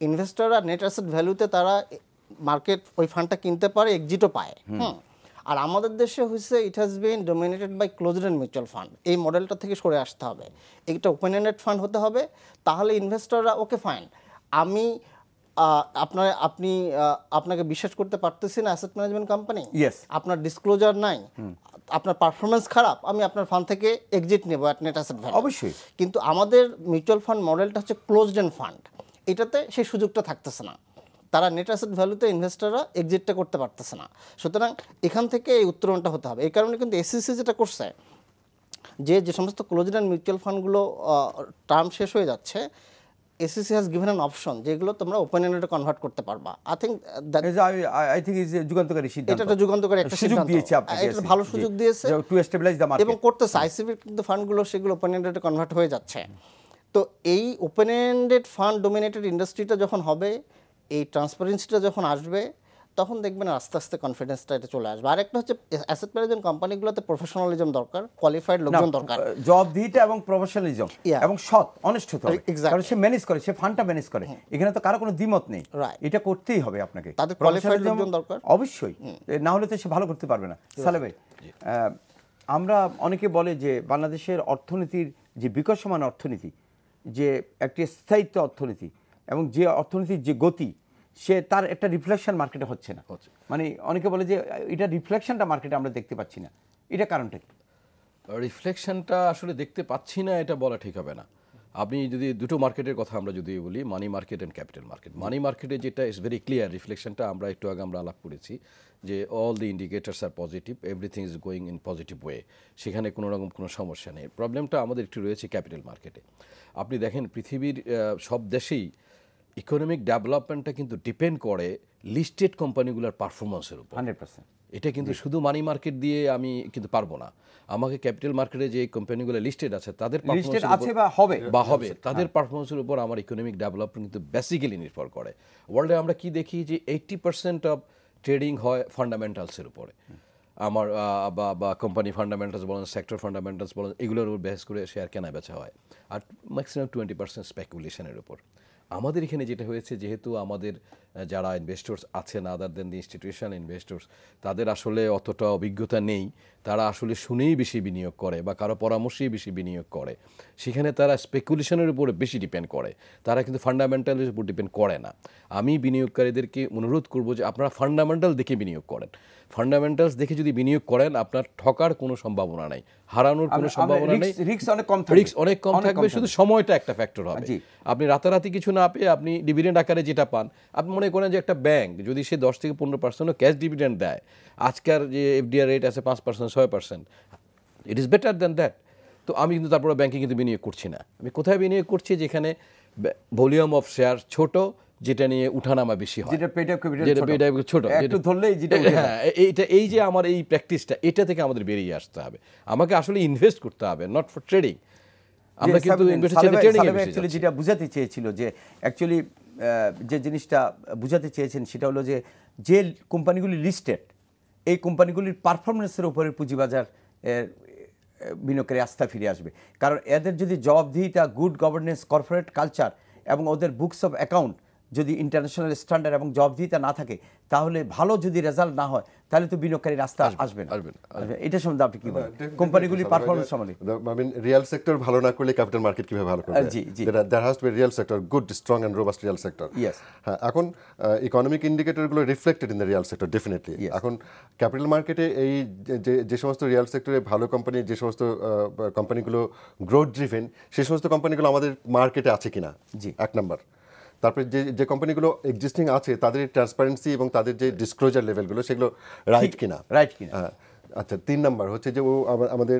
ইনভেস্টররা নেট অ্যাসেট ভ্যালুতে তারা মার্কেট ওই ফান্ডটা কিনতে পারে, এক্সিটও পায়। আর আমাদের দেশে হচ্ছে it has been dominated by closed end mutual fund. এই মডেলটা থেকে সরে আসতে হবে, এটা ওপেন এন্ডেড ফান্ড হতে হবে। তাহলে ইনভেস্টররা ওকে ফাইন, আমি আপনাকে বিশ্বাস করতে পারতেছি না অ্যাসেট ম্যানেজমেন্ট কোম্পানি, আপনার ডিসক্লোজার নাই, আপনার পারফরমেন্স খারাপ, আমি আপনার ফান্ড থেকে এক্সিট নেব অ্যাট নেট অ্যাসেট ভ্যালু। অবশ্যই। কিন্তু আমাদের মিউচুয়াল ফান্ড মডেলটা হচ্ছে ক্লোজড এন্ড ফান্ড, এটাতে সেই সুযোগটা থাকতেছে না, তারা নেট অ্যাসেট ভ্যালুতে ইনভেস্টররা এক্সিটটা করতে পারতেছে না। সুতরাং এখান থেকে এই উত্তরণটা হতে হবে। এই কারণে কিন্তু এসিসি যেটা করছে, যে সমস্ত ক্লোজড এন্ড মিউচুয়াল ফান্ডগুলো টার্ম শেষ হয়ে যাচ্ছে, SEC has given an option যেগুলো তোমরা ওপেন এন্ডে কনভার্ট করতে পারবা। আই থিংক ইজ যুগান্তকারী সিদ্ধান্ত, এটা যুগান্তকারী একটা সুযোগ দিয়েছে আপনাকে, এটা ভালো সুযোগ দিয়েছে টু স্টেবিলাইজ দ্য মার্কেট, এবং করতেছে আইসিবির কিন্তু ফান্ডগুলো সেগুলো ওপেন এন্ডে কনভার্ট হয়ে যাচ্ছে। তো এই ওপেন এন্ডেড ফান্ড ডোমিনেটেড ইন্ডাস্ট্রিটা যখন হবে, এই ট্রান্সপারেন্সিটা যখন আসবে, তখন দেখবেন আস্তে আস্তে কনফিডেন্সটা এটা চলে আসবে। আরেকটা হচ্ছে অ্যাসেট ম্যানেজমেন্ট কোম্পানিগুলোতে প্রফেশনালিজম দরকার, কোয়ালিফাইড লোকজন দরকার, জবাবদিহিতা এবং প্রফেশনালিজম এবং সৎ অনেস্ট হতে হবে, কারণ সে ম্যানেজ করে, সে ফান্ডটা ম্যানেজ করে, এখানে তো কারো কোনো দ্বিমত নেই, এটা করতেই হবে আপনাকে, তাদের কোয়ালিফাইড লোকজন দরকার অবশ্যই, না হলে তো সে ভালো করতে পারবে না। সালেহ ভাই, আমরা অনেকে বলে যে বাংলাদেশের অর্থনীতির যে বিকশমান অর্থনীতি, যে একটি স্থায়িত্ব অর্থনীতি এবং যে অর্থনীতির যে গতি, সে তার একটা রিফ্লেকশন মার্কেটে হচ্ছে না, মানে অনেকে বলে যে এটা রিফ্লেকশনটা মার্কেটে আমরা দেখতে পাচ্ছি না, এটা কারণটা কি? রিফ্লেকশনটা আসলে দেখতে পাচ্ছি না এটা বলা ঠিক হবে না। আপনি যদি দুটো মার্কেটের কথা আমরা যদি বলি, money market and capital market, money মার্কেটে যেটা ইজ ভেরি ক্লিয়ার রিফ্লেকশনটা, আমরা একটু আগে আমরা আলাপ করেছি যে all the indicators are positive, everything is going in positive way, সেখানে কোনো রকম কোনো সমস্যা নেই। প্রবলেমটা আমাদের একটু রয়েছে ক্যাপিটাল মার্কেটে। আপনি দেখেন পৃথিবীর সব দেশেই ইকোনমিক ডেভেলপমেন্টটা কিন্তু ডিপেন্ড করে লিস্টেড কোম্পানিগুলোর পারফরমেন্সের উপর 100%। এটা কিন্তু শুধু মানি মার্কেট দিয়ে আমি কিন্তু পারবো না, আমাকে ক্যাপিটাল মার্কেটে যে কোম্পানিগুলো লিস্টেড আছে তাদের তাদের পারফরমেন্সের উপর আমার ইকোনমিক ডেভেলপমেন্ট কিন্তু বেসিক্যালি নির্ভর করে। ওয়ার্ল্ডে আমরা কি দেখি যে 80% অফ ট্রেডিং হয় ফান্ডামেন্টালসের উপরে, আমার বা কোম্পানি ফান্ডামেন্টালস বলেন, সেক্টর ফান্ডামেন্টালস বলেন, এগুলোর উপর বেস করে শেয়ার কেনা বেচা হয়, আর ম্যাক্সিমাম 20% স্পেকুলেশনের উপর। আমাদের এখানে যেটা হয়েছে, যেহেতু আমাদের যারা ইনভেস্টর্স আছেন আদার দেন দি ইনস্টিটিউশনাল ইনভেস্টর্স, তাদের আসলে অতটা অভিজ্ঞতা নেই, তারা আসলে শুনেই বেশি বিনিয়োগ করে বা কারো পরামর্শেই বেশি বিনিয়োগ করে, সেখানে তারা স্পেকুলেশনের উপরে বেশি ডিপেন্ড করে, তারা কিন্তু ফান্ডামেন্টালের উপর ডিপেন্ড করে না। আমি বিনিয়োগকারীদেরকে অনুরোধ করব যে আপনারা ফান্ডামেন্টাল দেখে বিনিয়োগ করেন, ফান্ডামেন্টালস দেখে যদি বিনিয়োগ করেন আপনার ঠকার কোনো সম্ভাবনা নাই, হারানোর কোনো সম্ভাবনা নেই, রিস্ক অনেক কম থাকবে, শুধু সময়টা একটা ফ্যাক্টর হবে। আপনি রাতারাতি কিছু না পেয়ে আপনি ডিভিডেন্ড আকারে যেটা পান, আপনি মনে করেন যে একটা ব্যাংক যদি সে 10-15% ক্যাশ ডিভিডেন্ড দেয়, আজকের যে এফডিআর রেট আছে 5%, 6%, it is better than that. তো আমি কিন্তু তারপরে ব্যাংকে কিন্তু বিনিয়োগ করছি না, আমি কোথায় বিনিয়োগ করছি, যেখানে ভলিউম অফ শেয়ার ছোট, যেটা নিয়ে উঠানামা বেশি হয়, যেটা পেট অফ ক্যাপিটাল যেটা পেট ছোট, একটু ধরলেই যেটা উঠে যায়। হ্যাঁ, এই যে আমার এই প্র্যাকটিসটা, এটা থেকে আমাদের বেরিয়ে আসতে হবে। আমাকে আসলে ইনভেস্ট করতে হবে, নট ফর ট্রেডিং। আমরা কিন্তু ইনভেস্টের ট্রেডিং এ বেশি যাচ্ছি। যেটা বুঝাতে চেয়েছিল যে অ্যাকচুয়ালি যে জিনিসটা বুঝাতে চেয়েছেন সেটা হলো যে কোম্পানিগুলি লিস্টেড, এই কোম্পানিগুলির পারফরমেন্সের উপরে পুঁজিবাজার বিনিয়োগকারী আস্থা ফিরে আসবে। কারণ এদের যদি জবাবদিহিতা, গুড গভর্নেন্স, কর্পোরেট কালচার এবং ওদের বুকস অফ অ্যাকাউন্ট যদি ইন্টারন্যাশনাল স্ট্যান্ডার্ড এবং জবাবদিহিতা না থাকে, তাহলে ভালো যদি রেজাল্ট না হয়, তাহলে তো বিনিয়োগকারীর আস্থা আসবে না। এটা সম্বন্ধে আপনি কি বলেন, কোম্পানিগুলির পারফরমেন্স সম্বন্ধে? I mean, রিয়েল সেক্টর ভালো না করলে ক্যাপিটাল মার্কেট কিভাবে ভালো করবে? There has to be real sector, good, strong and robust real sector. Yes. হ্যাঁ, এখন ইকোনমিক ইন্ডিকেটরগুলো reflected in the real sector definitely. এখন ক্যাপিটাল মার্কেটে এই যে সমস্ত রিয়েল সেক্টরে ভালো কোম্পানি, যে সমস্ত কোম্পানিগুলো গ্রোথ ড্রিভেন, সেই সমস্ত কোম্পানিগুলো আমাদের মার্কেটে আছে কিনা, এক নাম্বার। তারপরে যে কোম্পানিগুলো এক্সিস্টিং আছে তাদের ট্রান্সপারেন্সি এবং তাদের যে ডিসক্লোজার লেভেলগুলো সেগুলো রাইট কিনা। আচ্ছা, 3 নাম্বার হচ্ছে যে ও আমাদের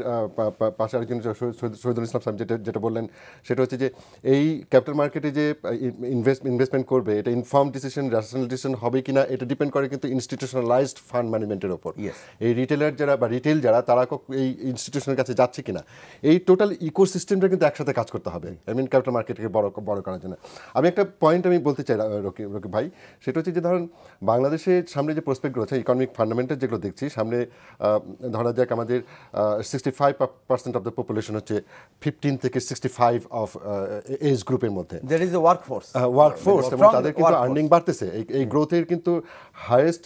পাশে আরেকজন শহীদুল ইসলাম সাহেব যেটা বললেন, সেটা হচ্ছে যে এই ক্যাপিটাল মার্কেটে যে ইনভেস্টমেন্ট করবে, এটা ইনফর্ম ডিসিশন, রেশনাল ডিসিশন হবে কিনা, এটা ডিপেন্ড করে কিন্তু ইনস্টিটিউশনালাইজড ফান্ড ম্যানেজমেন্টের ওপর। এই রিটেলার যারা বা রিটেল যারা, তারা এই ইনস্টিটিউশনের কাছে যাচ্ছে কিনা, এই টোটাল ইকোসিস্টেমটা কিন্তু একসাথে কাজ করতে হবে আই মিন ক্যাপিটাল মার্কেটকে বড় করার জন্য। আমি একটা পয়েন্ট আমি বলতে চাই রকি ভাই, সেটা হচ্ছে যে ধরুন বাংলাদেশের সামনে যে প্রসপেক্টগুলো আছে, ইকোনমিক ফান্ডামেন্টাল যেগুলো দেখছি সামনে, ধরা যাক আমাদের 65% অফ দ্য পপুলেশন হচ্ছে 15 থেকে 65 অফ এজ গ্রুপের মধ্যে। There is a workforce এবং তাদের কিন্তু আর্নিং বাড়তেছে। এই গ্রোথের কিন্তু হাইয়েস্ট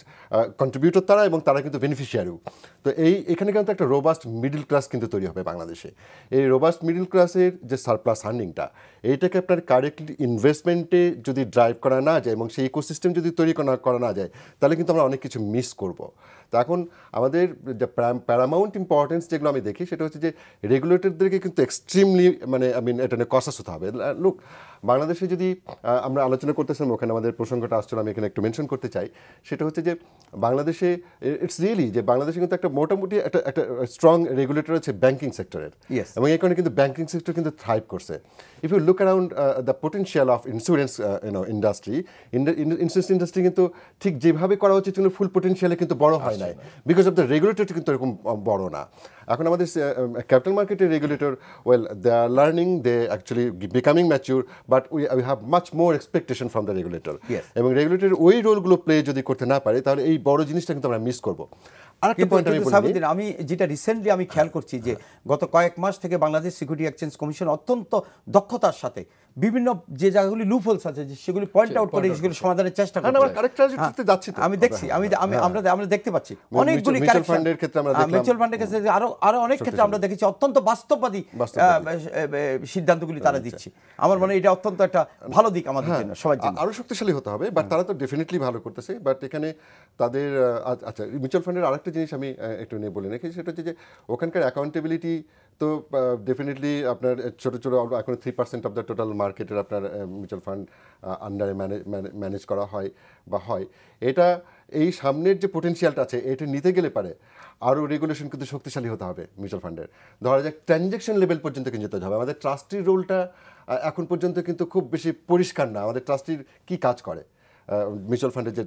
কন্ট্রিবিউটর তারা, এবং তারা কিন্তু বেনিফিশিয়ারিও। তো এখানে কিন্তু একটা রোবাস্ট মিডল ক্লাস কিন্তু তৈরি হবে বাংলাদেশে। এই রোবাস্ট মিডল ক্লাসের যে সারপ্লাস আর্নিংটা, এইটাকে আপনার কারেক্টলি ইনভেস্টমেন্টে যদি ড্রাইভ করা না যায় এবং সেই ইকোসিস্টেম যদি তৈরি করা না যায়, তাহলে কিন্তু আমরা অনেক কিছু মিস করব। তো এখন আমাদের যে প্যারামাউন্ট ইম্পর্টেন্স যেগুলো আমি দেখি, সেটা হচ্ছে যে রেগুলেটরদেরকে কিন্তু এক্সট্রিমলি এটা নিয়ে কনসাস হতে হবে। লুক, বাংলাদেশে যদি আমরা আলোচনা করতেছিলাম, ওখানে আমাদের প্রসঙ্গটা আসছিল, আমি এখানে একটু মেনশন করতে চাই, সেটা হচ্ছে যে বাংলাদেশে ইটস রিয়েলি যে বাংলাদেশে কিন্তু একটা মোটামুটি একটা স্ট্রং রেগুলেটর আছে ব্যাংকিং সেক্টরের, এবং এই কারণে কিন্তু ব্যাংকিং সেক্টর কিন্তু থ্রাইভ করছে। If you look around the potential of insurance industry, insurance industry কিন্তু ঠিক যেভাবে করা উচিত ছিল ফুল পোটেনশিয়ালে কিন্তু বড় হয় নাই, বিকজ অফ দ্য রেগুলেটর কিন্তু এরকম বড় না। এখন আমাদের ক্যাপিটাল মার্কেটের regulator, well, they are learning, they actually becoming mature, but we have much more expectation from the regulator. এবং রেগুলেটর ওই রোলগুলো প্লে যদি করতে না পারে, তাহলে এই বড় জিনিসটা কিন্তু আমরা মিস করবো। আমি যেটা রিসেন্টলি আমি খেয়াল করছি যে গত কয়েক মাস থেকে বাংলাদেশ সিকিউরিটি এক্সচেঞ্জ কমিশন অত্যন্ত দক্ষতার সাথে বিভিন্ন যে জায়গাগুলি লুপহোলস আছে সেগুলি পয়েন্ট আউট করে সেগুলি সমাধানের চেষ্টা করছে। আমি দেখছি, আমরা দেখতে পাচ্ছি অনেকগুলি মিউচুয়াল ফান্ডের ক্ষেত্রে আরো অনেক ক্ষেত্রে আমরা দেখেছি অত্যন্ত বাস্তববাদী সিদ্ধান্তগুলি তারা দিচ্ছে। আমার মনে হয় এটা অত্যন্ত একটা ভালো দিক আমাদের জন্য, সবার জন্য। আরো শক্তিশালী হতে হবে, বাট তারা তো ডেফিনেটলি ভালো করতেছে। বাট এখানে তাদের আচ্ছা, মিউচুয়াল ফান্ডের আরেকটা জিনিস আমি একটু নিয়ে বলে রেখেছি, সেটা হচ্ছে যে ওখানকার অ্যাকাউন্টেবিলিটি তো ডেফিনেটলি আপনার ছোটো এখন 3% অফ দ্য টোটাল মার্কেটের আপনার মিউচুয়াল ফান্ড আন্ডারে ম্যানেজ করা হয় বা হয়। এটা এই সামনের যে পোটেনশিয়ালটা আছে, এটা নিতে গেলে পারে আরও রেগুলেশন কিন্তু শক্তিশালী হতে হবে মিউচুয়াল ফান্ডের। ধরা যাক ট্রানজ্যাকশন লেভেল পর্যন্ত কিন্তু যেতে হবে। আমাদের ট্রাস্টির রোলটা এখন পর্যন্ত কিন্তু খুব বেশি পরিষ্কার না, আমাদের ট্রাস্টির কি কাজ করে মিউচুয়াল ফান্ডের যে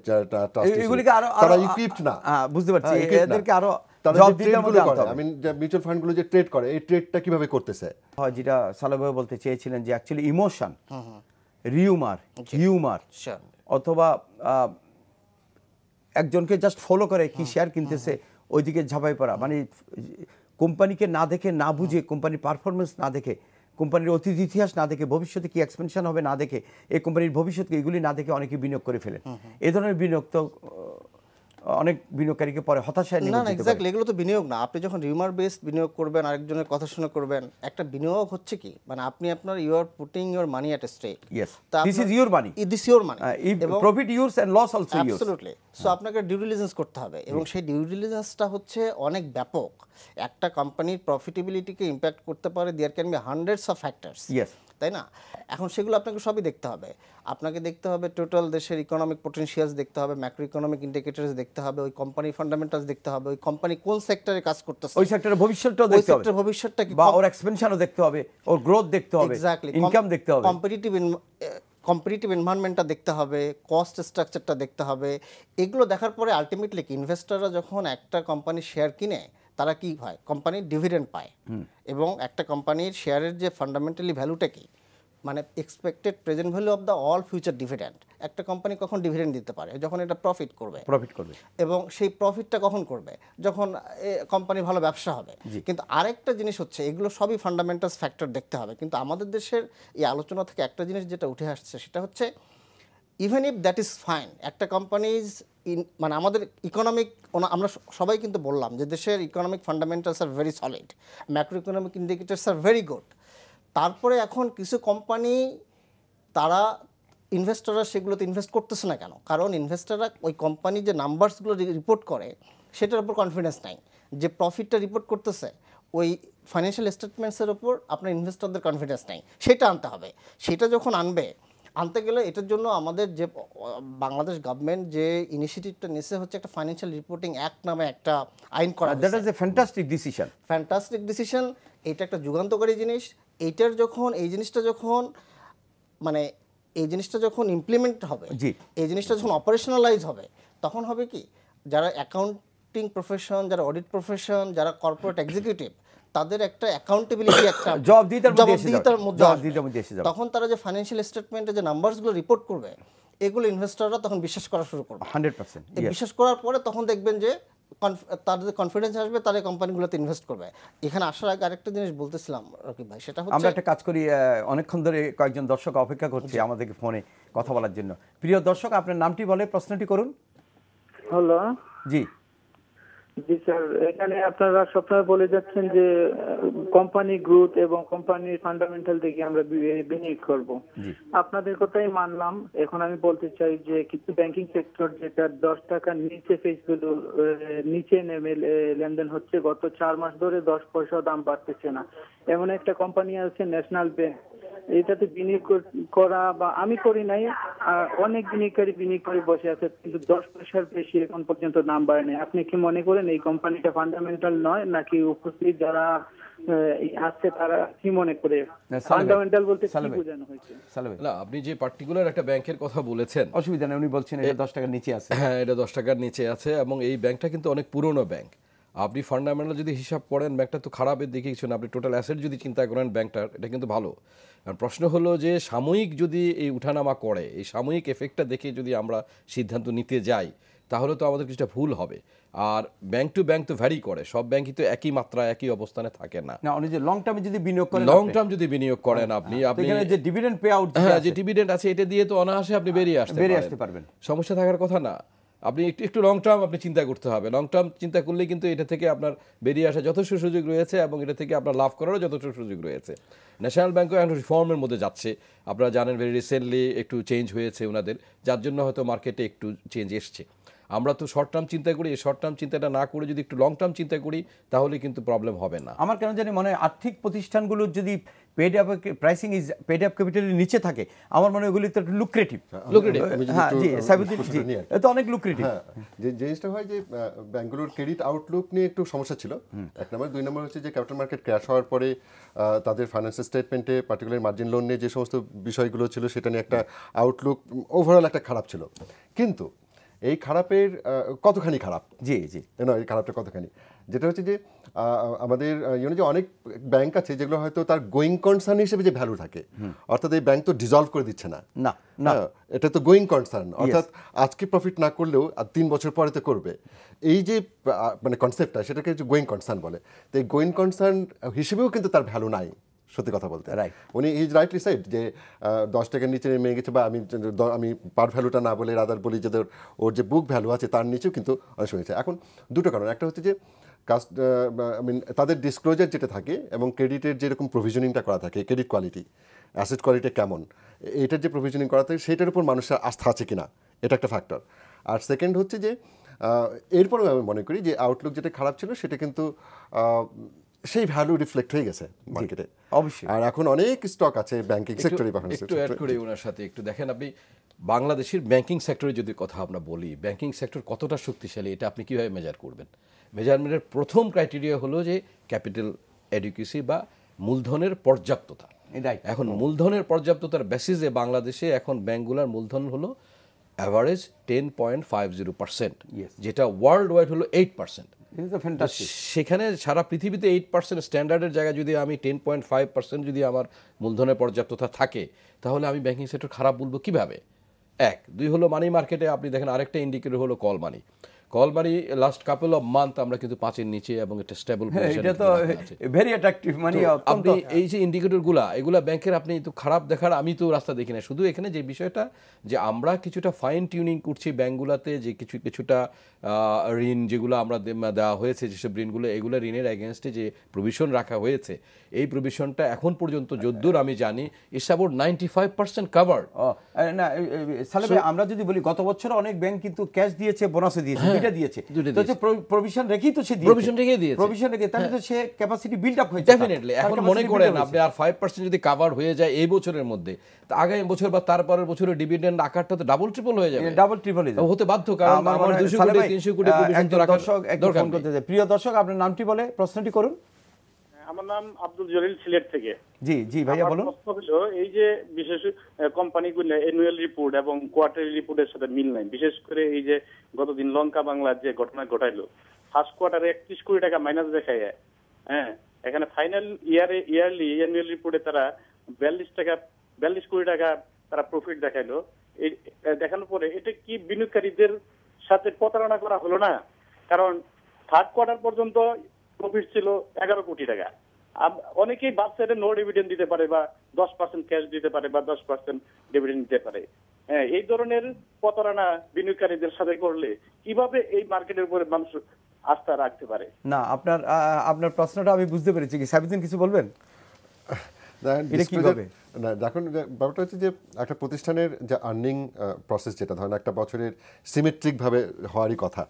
তারা ইকুইপড না, বুঝতে পারছি, এদেরকে আরো মিউচুয়াল ফান্ডগুলো যে ট্রেড করে, এই ট্রেডটা কিভাবে করতেছে, যেটা সালেহ ভাই বলতে চেয়েছিলেন যে অ্যাকচুয়ালি ইমোশন, হিউমার অথবা একজনকে জাস্ট ফলো করে কি শেয়ার কিনতেছে ওইদিকে ঝাঁপাই পড়া, মানে কোম্পানিকে না দেখে, না বুঝে, কোম্পানির পারফরমেন্স না দেখে, কোম্পানির অতীত ইতিহাস না দেখে, ভবিষ্যতে কি এক্সপেনশন হবে না দেখে, এই কোম্পানির ভবিষ্যৎকে এগুলি না দেখে অনেকে বিনিয়োগ করে ফেলেন। এই ধরনের বিনিয়োগ তো অনেক বিনিয়োগকারীকে পরে হতাশায় নিয়ে না, এক্স্যাক্টলি, এগুলো তো বিনিয়োগ না। আপনি যখন রিউমার বেসড বিনিয়োগ করবেন, আরেকজনের কথা শুনে করবেন, একটা বিনিয়োগ হচ্ছে কি, মানে আপনি আপনার you are putting your money at stake. Yes, this is your money, this your money, profit yours and loss also yours. Absolutely. So আপনাকে ডিউ ডিলিজেন্স করতে হবে, এবং সেই ডিউ ডিলিজেন্সটা হচ্ছে অনেক ব্যাপক। একটা কোম্পানির প্রফিটেবিলিটিকে ইম্প্যাক্ট করতে পারে, there can be hundreds of factors, তাই না? এখন সেগুলো আপনাকে সবই দেখতে হবে। আপনাকে দেখতে হবে টোটাল দেশের ইকোনমিক পটেনশিয়ালস দেখতে হবে, ম্যাক্রো ইকোনমিক ইন্ডিকেটরস দেখতে হবে, ওই কোম্পানির ফান্ডামেন্টালস দেখতে হবে, ওই কোম্পানি কোন সেক্টরে কাজ করতেছে, ওই সেক্টরের ভবিষ্যৎটাও দেখতে হবে, ভবিষ্যৎটা কি, বা ওর এক্সপেনশনও দেখতে হবে, ওর গ্রোথ দেখতে হবে, এক্স্যাক্টলি, ইনকাম দেখতে হবে, কম্পিটিটিভ এনভায়রনমেন্টটা দেখতে হবে, কস্ট স্ট্রাকচারটা দেখতে হবে। এগুলো দেখার পরে আলটিমেটলি ইনভেস্টররা যখন একটা কোম্পানির শেয়ার কিনে তারা কি হয়, কোম্পানির ডিভিডেন্ড পায়। এবং একটা কোম্পানির শেয়ারের যে ফান্ডামেন্টালি ভ্যালুটা কি, মানে expected present value of the all future dividend. একটা কোম্পানি কখন ডিভিডেন্ড দিতে পারে, যখন এটা প্রফিট করবে। এবং সেই প্রফিটটা কখন করবে, যখন কোম্পানি ভালো ব্যবসা হবে। কিন্তু আরেকটা জিনিস হচ্ছে, এগুলো সবই ফান্ডামেন্টালস ফ্যাক্টর দেখতে হবে। কিন্তু আমাদের দেশের এই আলোচনা থেকে একটা জিনিস যেটা উঠে আসছে সেটা হচ্ছে, even if that is fine, একটা কোম্পানিজ মানে আমাদের ইকোনমিক, আমরা সবাই কিন্তু বললাম যে দেশের economic fundamentals are very solid, macro economic indicators are very good. তারপরে এখন কিছু কোম্পানি তারা ইনভেস্টররা সেগুলোতে ইনভেস্ট করতেছে না কেন? কারণ ইনভেস্টররা ওই কোম্পানি যে নাম্বারসগুলো রিপোর্ট করে সেটার উপর কনফিডেন্স নাই। যে প্রফিটটা রিপোর্ট করতেছে ওই ফাইন্যান্সিয়াল স্টেটমেন্টসের উপর আপনার ইনভেস্টরদের কনফিডেন্স নাই। সেটা আনতে হবে। সেটা যখন আনতে গেলে এটার জন্য আমাদের যে বাংলাদেশ গভর্নমেন্ট যে ইনিশিয়েটিভটা নিয়েছে হচ্ছে একটা ফাইন্যান্সিয়াল রিপোর্টিং অ্যাক্ট নামে একটা আইন করা। That is a fantastic decision. এটা একটা যুগান্তকারী জিনিস। এইটার যখন এই জিনিসটা যখন ইমপ্লিমেন্ট হবে, এই জিনিসটা যখন অপারেশনালাইজ হবে, তখন হবে কি, যারা অ্যাকাউন্টিং প্রফেশন, যারা অডিট প্রফেশন, যারা কর্পোরেট এক্সিকিউটিভ, তাদের একটা অ্যাকাউন্টেবিলিটি, একটা জবাবদিহিতার মধ্যে আসবে। তখন তারা যে ফাইন্যান্সিয়াল স্টেটমেন্টে যে নাম্বারসগুলো রিপোর্ট করবে, এগুলো ইনভেস্টররা তখন বিশ্বাস করা শুরু করবে 100%। বিশ্বাস করার পরে তখন দেখবেন যে তাদের কনফিডেন্স আসবে, তারা কোম্পানিগুলোতে ইনভেস্ট করবে। এখানে আসার আগে আরেকটা জিনিস বলতেছিলাম রকিব ভাই, সেটা হচ্ছে আমরা একটা কাজ করি, অনেকক্ষণ ধরে কয়েকজন দর্শক অপেক্ষা করছে আমাদেরকে ফোনে কথা বলার জন্য। প্রিয় দর্শক, আপনার নামটি বলে প্রশ্নটি করুন। হ্যালো। জি স্যার, এখানে আপনারা সবসময় বলে যাচ্ছেন যে কোম্পানি গ্রোথ এবং কোম্পানির ফান্ডামেন্টাল দেখে আমরা বিনিয়োগ করব। আপনাদের কথাই মানলাম। এখন আমি বলতে চাই যে কিছু ব্যাংকিং সেক্টর যেটা 10 টাকার নিচে ফেস ভ্যালু নিচে নেমে লেনদেন হচ্ছে, গত 4 মাস ধরে 10 পয়সা দাম বাড়তেছে না, এমন একটা কোম্পানি আছে ন্যাশনাল ব্যাংক। এটাতে বিনিয়োগ করা, বা আমি করি নাই, অনেক বিনিয়োগকারী বিনিয়োগ করে বসে আছে, কিন্তু 10 পয়সার বেশি এখন পর্যন্ত দাম বাড়ে নাই। আপনি কি মনে করেন এই কোম্পানিটা ফান্ডামেন্টাল নয়, নাকি উপস্থিত যারা আসছে তারা কি মনে করে ফান্ডামেন্টাল বলতে কি বোঝানো হয়েছে? না, আপনি যে পার্টিকুলার একটা ব্যাংকের কথা বলেছেন, অসুবিধা নেই, উনি বলছেন এটা 10 টাকার নিচে আছে। হ্যাঁ, এটা 10 টাকার নিচে আছে এবং এই ব্যাংকটা কিন্তু অনেক পুরনো ব্যাংক। আপনি ফান্ডামেন্টাল যদি হিসাব করেন, ব্যাংকটা তো খারাপের দিকে কিছু না। আপনি টোটাল অ্যাসেট যদি চিন্তা করেন ব্যাংকটার, এটা কিন্তু ভালো। প্রশ্ন হলো যে সাময়িক যদি এই উঠানামা করে, এই সাময়িক এফেক্টটা দেখে যদি আমরা সিদ্ধান্ত নিতে যাই, তাহলে তো আমাদের কিছুটা ভুল হবে। আর ব্যাংক টু ব্যাংক তো ভ্যারি করে, সব ব্যাংকই তো একই মাত্রা একই অবস্থানে থাকে না। উনি যে লং টার্মে যদি বিনিয়োগ করেন, আপনি যে ডিভিডেন্ড পে আউট, হ্যাঁ, যে ডিভিডেন্ড আছে, এটা দিয়ে তো অনায়াসে আপনি বেরিয়ে আসতে পারবেন, সমস্যা থাকার কথা না। আপনি একটু লং টার্ম আপনি চিন্তা করতে হবে। লং টার্ম চিন্তা করলে কিন্তু এটা থেকে আপনার বেরিয়ে আসা যথেষ্ট সুযোগ রয়েছে এবং এটা থেকে আপনার লাভ করারও যথেষ্ট সুযোগ রয়েছে। ন্যাশনাল ব্যাংকও এখন রিফর্মের মধ্যে যাচ্ছে, আপনারা জানেন, ভেরি রিসেন্টলি একটু চেঞ্জ হয়েছে ওনাদের, যার জন্য হয়তো মার্কেটে একটু চেঞ্জ এসছে। আমরা তো শর্ট টার্ম চিন্তা করি, এই শর্ট টার্ম চিন্তাটা না করে যদি একটু লং টার্ম চিন্তা করি, তাহলে কিন্তু প্রবলেম হবে না। আমার কেন জানি মনে হয় আর্থিক প্রতিষ্ঠানগুলোর যদি paid up pricing is paid up ক্যাপিটালের নিচে থাকে, আমার মনে হয় ওগুলি তো লুক্রেটিভ। হ্যাঁ জি, সাইবুদ্দিন জি, এটা অনেক লুক্রেটিভ। যে জিনিসটা হয় যে ব্যাংকগুলোর ক্রেডিট আউটলুক নিয়ে একটু সমস্যা ছিল, 1 নম্বর। 2 নম্বর হচ্ছে যে ক্যাপিটাল মার্কেট ক্র্যাশ হওয়ার পরে তাদের ফাইন্যান্সিয়াল স্টেটমেন্টে পার্টিকুলার মার্জিন লোন নিয়ে যে সমস্ত বিষয়গুলো ছিল, সেটা নিয়ে একটা আউটলুক ওভারঅল একটা খারাপ ছিল। কিন্তু এই খারাপের কতখানি খারাপ, এই খারাপটা কতখানি, যেটা হচ্ছে যে আমাদের যে অনেক ব্যাংক আছে যেগুলো হয়তো তার গোয়িং কনসার্ন হিসেবে যে ভ্যালু থাকে, অর্থাৎ এই ব্যাংক তো ডিজলভ করে দিচ্ছে না, এটা তো গোয়িং কনসার্ন, অর্থাৎ আজকে প্রফিট না করলেও আর 3 বছর পরে তো করবে। এই যে মানে কনসেপ্টটা, সেটাকে গোয়িং কনসার্ন বলে। তো এই গোয়িং কনসার্ন হিসেবেও কিন্তু তার ভ্যালু নাই, সত্যি কথা বলতে। উনি ইজ রাইটলি সেড যে 10 টাকার নিচে নেমে গেছে, বা আমি পার ভ্যালুটা না বলে রাদার বলি যে ওর যে বুক ভ্যালু আছে তার নিচেও কিন্তু অনেক সময় হয়েছে। এখন দুটো কারণ, একটা হচ্ছে যে তাদের ডিসক্লোজার যেটা থাকে এবং ক্রেডিটের যেরকম প্রভিশনিংটা করা থাকে, ক্রেডিট কোয়ালিটি, অ্যাসেট কোয়ালিটি কেমন, এটার যে প্রভিশনিং করা থাকে সেটার উপর মানুষের আস্থা আছে কিনা, এটা একটা ফ্যাক্টর। আর সেকেন্ড হচ্ছে যে এরপরেও আমি মনে করি যে আউটলুক যেটা খারাপ ছিল সেটা কিন্তু সেই ভ্যালু রিফ্লেক্ট হয়ে গেছে মার্কেটে, অবশ্যই। আর এখন অনেক স্টক আছে ব্যাংকিং সেক্টরে। একটু অ্যাড করে ওনার সাথে একটু দেখেন, আপনি বাংলাদেশের ব্যাংকিং সেক্টরে যদি কথা আমরা বলি, ব্যাংকিং সেক্টর কতটা শক্তিশালী এটা আপনি কীভাবে মেজার করবেন? মেজারমেন্টের প্রথম ক্রাইটেরিয়া হলো যে ক্যাপিটাল এডুকেসি বা মূলধনের পর্যাপ্ততা। Right. এখন মূলধনের পর্যাপ্ততার বেসিসে বাংলাদেশে এখন ব্যাংকগুলোর মূলধন হলো অ্যাভারেজ 10.50%, Yes. যেটা ওয়ার্ল্ড ওয়াইড হলো 8%। এটা তো ফ্যান্টাস্টিক। সেখানে সারা পৃথিবীতে 8% স্ট্যান্ডার্ডের জায়গায় যদি আমি 10.5% যদি আমার মূলধনের পর্যাপ্ততা থাকে, তাহলে আমি ব্যাংকিং সেক্টর খারাপ বলবো কিভাবে? এক, দুই হলো মানি মার্কেটে আপনি দেখেন আরেকটা ইন্ডিকেটর হলো call money. Call money last couple of month আমরা কিন্তু 5-এর নিচে এবং একটা স্টেবল এটা তো ভেরি অ্যাট্রাকটিভ, মানে আপনি এই যে ইন্ডিকেটরগুলা এগুলা ব্যাংকের আপনি তো খারাপ দেখার আমি তো রাস্তা দেখি না। শুধু এখানে যে বিষয়টা যে আমরা কিছুটা ফাইন টিউনিং করছি ব্যাংকগুলাতে, যে কিছুটা ঋণ যেগুলো আমরা দেওয়া হয়েছে, যেসব ঋণগুলো এগুলো ঋণের এগেনস্টে যে প্রভিশন রাখা হয়েছে, এই প্রভিশনটা এখন পর্যন্ত যদ্দূর আমি জানি ইটস অ্যাবাউট 95% কাভার্ড। না সালেহ ভাই, আমরা যদি বলি গত বছর অনেক ব্যাংক কিন্তু ক্যাশ দিয়েছে, বোনাসও দিয়েছে, দুইটা দিয়েছে। তো হচ্ছে প্রভিশন রেখেই তো সে দিয়েছে, প্রভিশন রেখে দিয়েছে, প্রভিশন রেখে, তাহলে তো সে ক্যাপাসিটি বিল্ড আপ হয়েছে ডেফিনেটলি। এখন মনে করেন আপনি আর 5% যদি কাভার হয়ে যায় এই বছরের মধ্যে, তো আগামী বছর বা তারপরের বছরের ডিভিডেন্ড আকারটা তো ডাবল ট্রিপল হয়ে যাবে, ডাবল ট্রিপল হয়ে যাবে, হতে বাধ্য। কারণ আমার 200 কোটি 300 কোটি প্রভিশন তো রাখার দরকার নেই। প্রিয় দর্শক, আপনার নামটি বলে প্রশ্নটি করুন। আমার নাম আব্দুল জলিল, সিলেট থেকে। জি জি ভাইয়া বলুন। প্রশ্ন হলো, এই যে বিশেষ কোম্পানিগুলো অ্যানুয়াল রিপোর্ট এবং কোয়ার্টারলি রিপোর্টের সাথে মিল নাই, বিশেষ করে এই যে গতদিন লঙ্কা বাংলার যে ঘটনা ঘটাইলো, ফার্স্ট কোয়ার্টারে 31 কোটি টাকা মাইনাস দেখায়। হ্যাঁ, এখানে ফাইনাল ইয়ারলি অ্যানুয়াল রিপোর্টে তারা 42 কোটি টাকা তারা প্রফিট দেখাইলো। এই দেখানোর পরে এটা কি বিনিয়োগকারীদের সাথে প্রতারণা করা হলো না? কারণ থার্ড কোয়ার্টার পর্যন্ত প্রফিট ছিল 11 কোটি টাকা। অনেকেই ভাবছে নো ডিভিডেন্ড দিতে পারে বা 10% ক্যাশ দিতে পারে বা 10% ডিভিডেন্ড দিতে পারে। হ্যাঁ, এই ধরনের প্রতারণা বিনিয়োগকারীদের সাথে করলে কিভাবে এই মার্কেটের উপরে মানুষ আস্থা রাখতে পারে? না, আপনার প্রশ্নটা আমি বুঝতে পেরেছি। কি সাবিদিন কিছু বলবেন? না, দেখুন ব্যাপারটা হচ্ছে যে একটা প্রতিষ্ঠানের যে আর্নিং প্রসেস, যেটা ধরেন একটা বছরের সিমেট্রিক ভাবে হওয়ারই কথা,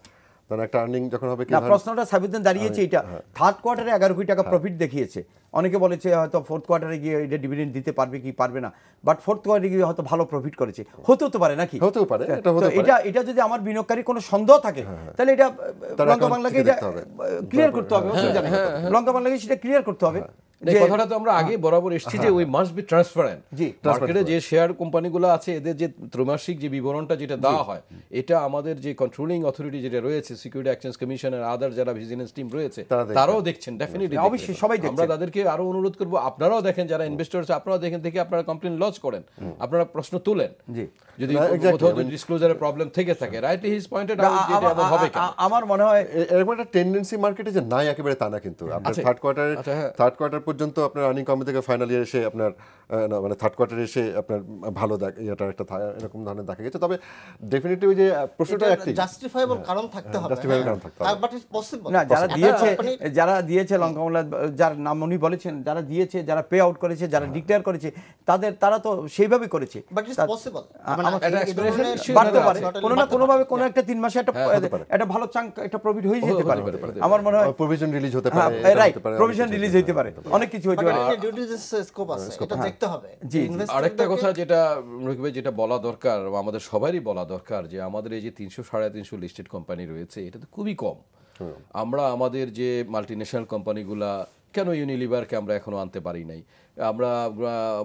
ধরেন একটা আর্নিং যখন হবে, না প্রশ্নটা সাবিদিন দাঁড়িয়েছে এটা থার্ড কোয়ার্টারে 11 কোটি টাকা প্রফিট দেখিয়েছে। অনেকে বলেছে হয়তো ফোর্থ কোয়ার্টারে গিয়ে এটা ডিভিডেন্ড দিতে পারবে কি পারবে না, বাট ফোর্থ কোয়ার্টারে গিয়ে হয়তো ভালো প্রফিট করেছে, হতে পারে নাকি? হতেও পারে, এটা যদি আমার বিনিয়োগকারী কোনো সন্দেহ থাকে, তাহলে এটা লঙ্কা বাংলাকে এটা ক্লিয়ার করতে হবে, অসুবিধা নেই, লঙ্কা বাংলাকে সেটা ক্লিয়ার করতে হবে। এই কথাটা তো আমরা আগে বরাবর এসেছি যে উই মাস্ট বি ট্রান্সপারেন্ট। মার্কেটে যে শেয়ার কোম্পানিগুলো আছে এদের যে ত্রৈমাসিক যে বিবরণটা যেটা দেওয়া হয়, এটা আমাদের যে কন্ট্রোলিং অথরিটি যেটা রয়েছে, সিকিউরিটি এক্সচেঞ্জ কমিশন আর আদার যারা ভিজিলেন্স টিম রয়েছে, তারাও দেখছেন, ডেফিনেটলি অবশ্যই সবাই দেখছেন। আমরা তাদেরকে আরো অনুরোধ করব, আপনারাও দেখেন, যারা ইনভেস্টর আছে আপনারাও দেখেন, থেকে আপনারা কমপ্লেইন লজ করেন, আপনারা প্রশ্ন তুলেন, যদি কোথাও ডিসক্লোজারের প্রবলেম থেকে থাকে। রাইটলি হিজ পয়েন্টেড আউট যে এটা হবে কেন। আমার মনে হয় এরকম একটা টেন্ডেন্সি মার্কেটে যে নাই একেবারে তা না, কিন্তু আপনার থার্ড কোয়ার্টার পর্যন্ত আপনার আর্নিং কমে থেকে ফাইনাল ইয়ার এসে আপনার মানে থার্ড কোয়ার্টারে এসে আপনার ভালো এটা একটা এরকম ধরনের দেখা গেছে। তবে ডেফিনেটলি ওই যে প্রশ্নটা একটি জাস্টিফাইবল কারণ থাকতে হবে, জাস্টিফাইবল কারণ থাকতে হবে, বাট ইটস পসিবল না। যারা দিয়েছে লঙ্কা বাংলা, যার নাম উনি বলেছেন, যারা দিয়েছে, যারা পে আউট করেছে, যারা ডিক্লেয়ার করেছে, তারা তো সেইভাবেই করেছে। বাট ইটস পসিবল, একটা এক্সপ্লেনেশন বাড়তে পারে কোনো না কোনো ভাবে, কোনো একটা 3 মাসে একটা ভালো চাঙ্ক একটা প্রফিট হয়ে যেতে পারে। আমার মনে হয় প্রভিশন রিলিজ হতে পারে, রাইট, প্রভিশন রিলিজ হতে পারে, অনেক কিছু হতে পারে। স্কোপ আছে, এটা দেখতে হবে। আরেকটা কথা যেটা রকিব ভাই যেটা বলা দরকার, আমাদের সবারই বলা দরকার, যে আমাদের এই যে 300-350 লিস্টেড কোম্পানি রয়েছে, এটা তো খুবই কম। আমরা আমাদের যে মাল্টিন্যাশনাল কোম্পানিগুলা, কেন ইউনিলিভারকে আমরা এখনো আনতে পারি নাই, আমরা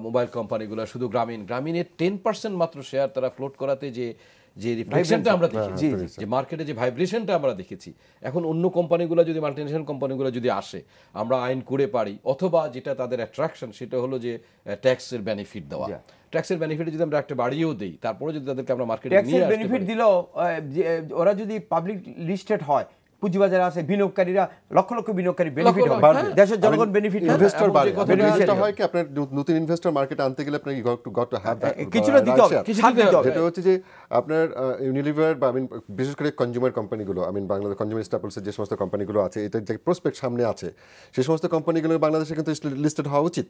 মোবাইল কোম্পানিগুলো শুধু গ্রামীণের 10% মাত্র শেয়ার তারা ফ্লোট করাতে যে রিফ্লেকশনটা আমরা দেখেছি, যে মার্কেটে যে ভাইব্রেশনটা আমরা দেখেছি, এখন অন্য কোম্পানিগুলো যদি মাল্টিন্যাশনাল কোম্পানিগুলো যদি আসে, আমরা আইন করে পারি, অথবা যেটা তাদের অ্যাট্রাকশন সেটা হলো যে ট্যাক্সের বেনিফিট দেওয়া। ট্যাক্সের বেনিফিট যদি আমরা একটা বাড়িয়েও দেই, তারপরে যদি তাদেরকে আমরা মার্কেটে নিয়ে আসতে বেনিফিট দিলেও ওরা যদি পাবলিক লিস্টেড হয়, পুঁজিবাজারে আছে বিনিয়োগকারীরা, লক্ষ লক্ষ বিনিয়োগকারী বেনিফিট হবে, দেশের জনগণ বেনিফিট ইনভেস্টর বাড়বে। কথা হয় কি, আপনার নতুন ইনভেস্টর মার্কেটে আনতে গেলে আপনাকে গট টু হ্যাভ দ্যাট, কিছুটা দিতে হবে, যেটা হচ্ছে যে আপনার ইউনিলিভার বা বিশেষ করে কনজিউমার কোম্পানিগুলো, বাংলাদেশ কনজিউমার স্ট্যাপলসের যে সমস্ত কোম্পানিগুলো আছে, এটা যে প্রসপেক্ট সামনে আছে, সেই সমস্ত কোম্পানিগুলো বাংলাদেশে কিন্তু লিস্টেড হওয়া উচিত।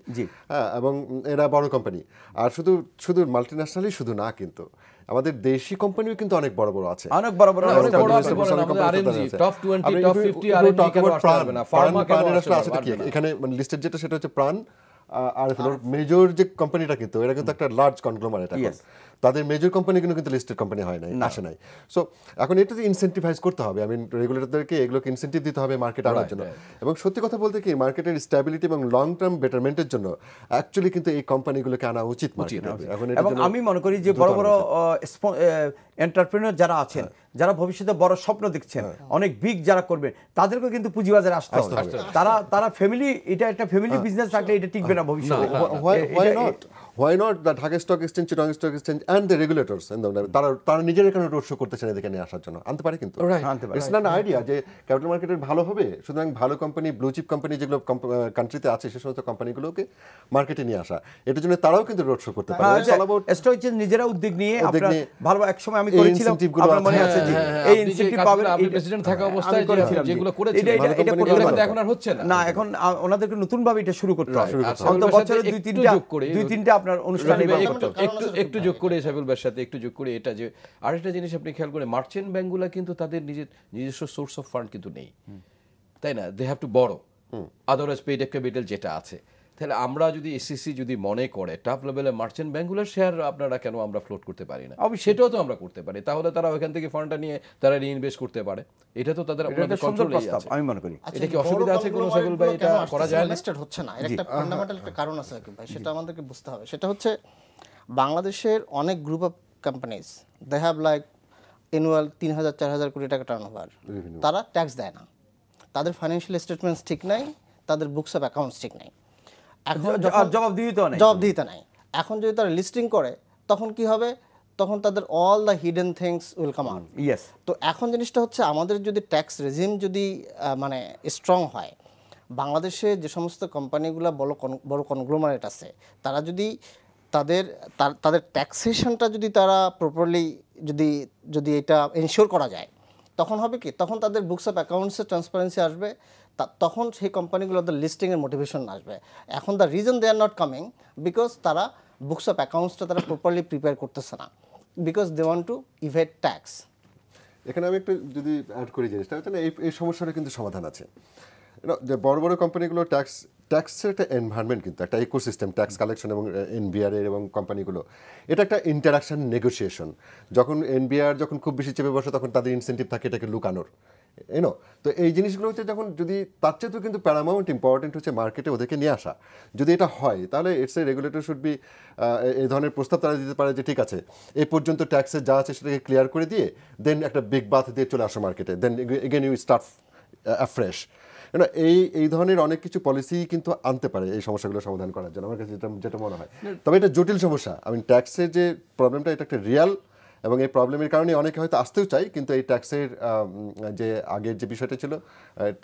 হ্যাঁ, এবং এরা বড় কোম্পানি। আর শুধু মাল্টিন্যাশনালই শুধু না, কিন্তু আমাদের দেশি কোম্পানিও কিন্তু অনেক বড় বড় আছে, অনেক বড় বড় আছে। টপ 20 টপ 50 আরএমজি কেন আসতে পারবে না? ফার্মা কেন আসতে পারবে না? এখানে লিস্টেড যেটা সেটা হচ্ছে প্রাণ, আরএফএল মেজর যে কোম্পানিটা কিন্তু এরা কিন্তু একটা লার্জ কনগ্লোমারেট এখন তাদের মেজর কোম্পানিগুলো কিন্তু লিস্টেড কোম্পানি হয় নাই আসে নাই সো এখন এটা যে ইনসেন্টিভাইজ করতে হবে আই মিন রেগুলেটরদেরকে এগুলোকে ইনসেন্টিভ দিতে হবে মার্কেট আনার জন্য এবং সত্যি কথা বলতে কি মার্কেটের স্ট্যাবিলিটি এবং লং টার্ম বেটারমেন্টের জন্য অ্যাকচুয়ালি কিন্তু এই কোম্পানিগুলোকে আনা উচিত মার্কেটে এখন এবং আমি মনে করি যে বড় বড় এন্টারপ্রেনার যারা আছেন যারা ভবিষ্যতে বড় স্বপ্ন দেখছেন অনেক বিগ যারা করবেন তাদেরকে কিন্তু পুঁজিবাজারে আসতে হবে তারা ফ্যামিলি এটা একটা ফ্যামিলি বিজনেস থাকলে এটা টিকবে না ভবিষ্যতে Why not the Dhaka Stock Exchange, Chittagong Stock Exchange and the regulators তারা নিজের এখানে রোড শো করতেছেন এদিকে নিয়ে আসার জন্য আনতে পারে কিন্তু ইটস নট আইডিয়া যে ক্যাপিটাল মার্কেটের ভালো হবে সুতরাং ভালো কোম্পানি ব্লু চিপ কোম্পানি যেগুলো কান্ট্রিতে আছে সে সমস্ত কোম্পানিগুলোকে মার্কেটে নিয়ে আসা এটার জন্য তারাও কিন্তু রোড শো করতে পারে স্টক এক্সচেঞ্জ নিজেরা উদ্যোগ নিয়ে আপনারা ভালো একসময় আমি করেছিলাম আপনার মনে আছে যে এই ইনসেন্টিভ পাবেন আপনি প্রেসিডেন্ট থাকা অবস্থায় যেগুলো করেছিলেন এটা এখন আর হচ্ছে না এখন ওনাদেরকে নতুন ভাবে এটা শুরু করতে হবে অন্তত বছরে দুই তিনটা আপনার অনুষ্ঠানে একটু যোগ করে সাইবুলের সাথে একটু যোগ করে এটা যে আরেকটা জিনিস আপনি খেয়াল করে মার্চেন্ট ব্যাংকগুলো কিন্তু তাদের নিজস্ব সোর্স অফ ফান্ড কিন্তু নেই তাই না দে হ্যাভ টু বড় আদারওয়াইজ পেইড ক্যাপিটাল যেটা আছে তাহলে আমরা যদি এসসিসি যদি মনে করে টপ লেভেলে মার্চেন্ট ব্যাংকগুলোর শেয়ার আপনারা কেন আমরা ফ্লোট করতে পারি না সেটাও তো আমরা করতে পারি তাহলে তারা ওখান থেকে ফান্ডটা নিয়ে তারা রিইনভেস্ট করতে পারে এটা তো তাদের আপনাদের কন্ট্রোলেই আছে আমি মনে করি এটা কি অসুবিধা আছে কোনো সাইবুল ভাই এটা করা যায় না লিস্টেড হচ্ছে না এর একটা ফান্ডামেন্টাল একটা কারণ আছে ভাই সেটা আমাদেরকে বুঝতে হবে সেটা হচ্ছে বাংলাদেশের অনেক group of companies they have like annual ৩,০০০-৪,০০০ কোটি টাকা টার্নওভার তারা ট্যাক্স দেয় না তাদের ফাইন্যান্সিয়াল স্টেটমেন্টস ঠিক নাই তাদের বুকস অফ অ্যাকাউন্টস ঠিক নাই এখন জবাবদিহিতা নাই এখন যদি তারা লিস্টিং করে তখন কি হবে তখন তাদের all the hidden things will come out তো এখন জিনিসটা হচ্ছে আমাদের যদি ট্যাক্স রেজিম যদি মানে স্ট্রং হয় বাংলাদেশে যে সমস্ত কোম্পানিগুলো বড় কনগ্লোমারেট আছে তারা যদি তাদের ট্যাক্সেশনটা যদি তারা প্রপারলি যদি এটা এনশিওর করা যায় তখন হবে কি তখন তাদের বুকস অফ অ্যাকাউন্টসে ট্রান্সপারেন্সি আসবে তখন সেই কোম্পানিগুলোদের লিস্টিংয়ের মোটিভেশন আসবে এখন the reason they are not coming because তারা বুকস অফ অ্যাকাউন্টসটা তারা প্রপারলি প্রিপেয়ার করতেছে না because they want to evade tax এখানে আমি একটু যদি অ্যাড করি জিনিসটা হচ্ছে না এই সমস্যাটা কিন্তু সমাধান আছে যে বড় বড় কোম্পানিগুলো ট্যাক্সের একটা এনভায়রনমেন্ট কিন্তু একটা ইকোসিস্টেম ট্যাক্স কালেকশন এবং এনবিআর এবং কোম্পানিগুলো এটা একটা ইন্টারাকশন নেগোসিয়েশন যখন এনবিআর যখন খুব বেশি চেপে বসে তখন তাদের ইনসেন্টিভ থাকে এটাকে লুকানোর তো এই জিনিসগুলো হচ্ছে যখন যদি তার চেয়ে তো কিন্তু প্যারামাউন্ট ইম্পর্টেন্ট হচ্ছে মার্কেটে ওদেরকে নিয়ে আসা যদি এটা হয় তাহলে it's a regulator should be এই ধরনের প্রস্তাব তারা দিতে পারে যে ঠিক আছে এই পর্যন্ত ট্যাক্সের যা আছে সেটাকে ক্লিয়ার করে দিয়ে দেন একটা বিগ বাথ দিয়ে চলে আসো মার্কেটে then again you start fresh এই ধরনের অনেক কিছু পলিসি কিন্তু আনতে পারে এই সমস্যাগুলো সমাধান করার জন্য আমার কাছে যেটা মনে হয় তবে এটা জটিল সমস্যা ট্যাক্সের যে প্রবলেমটা এটা একটা রিয়াল এবং এই প্রবলেমের কারণে অনেকে হয়তো আসতেও চাই কিন্তু এই ট্যাক্সের যে আগের যে বিষয়টা ছিল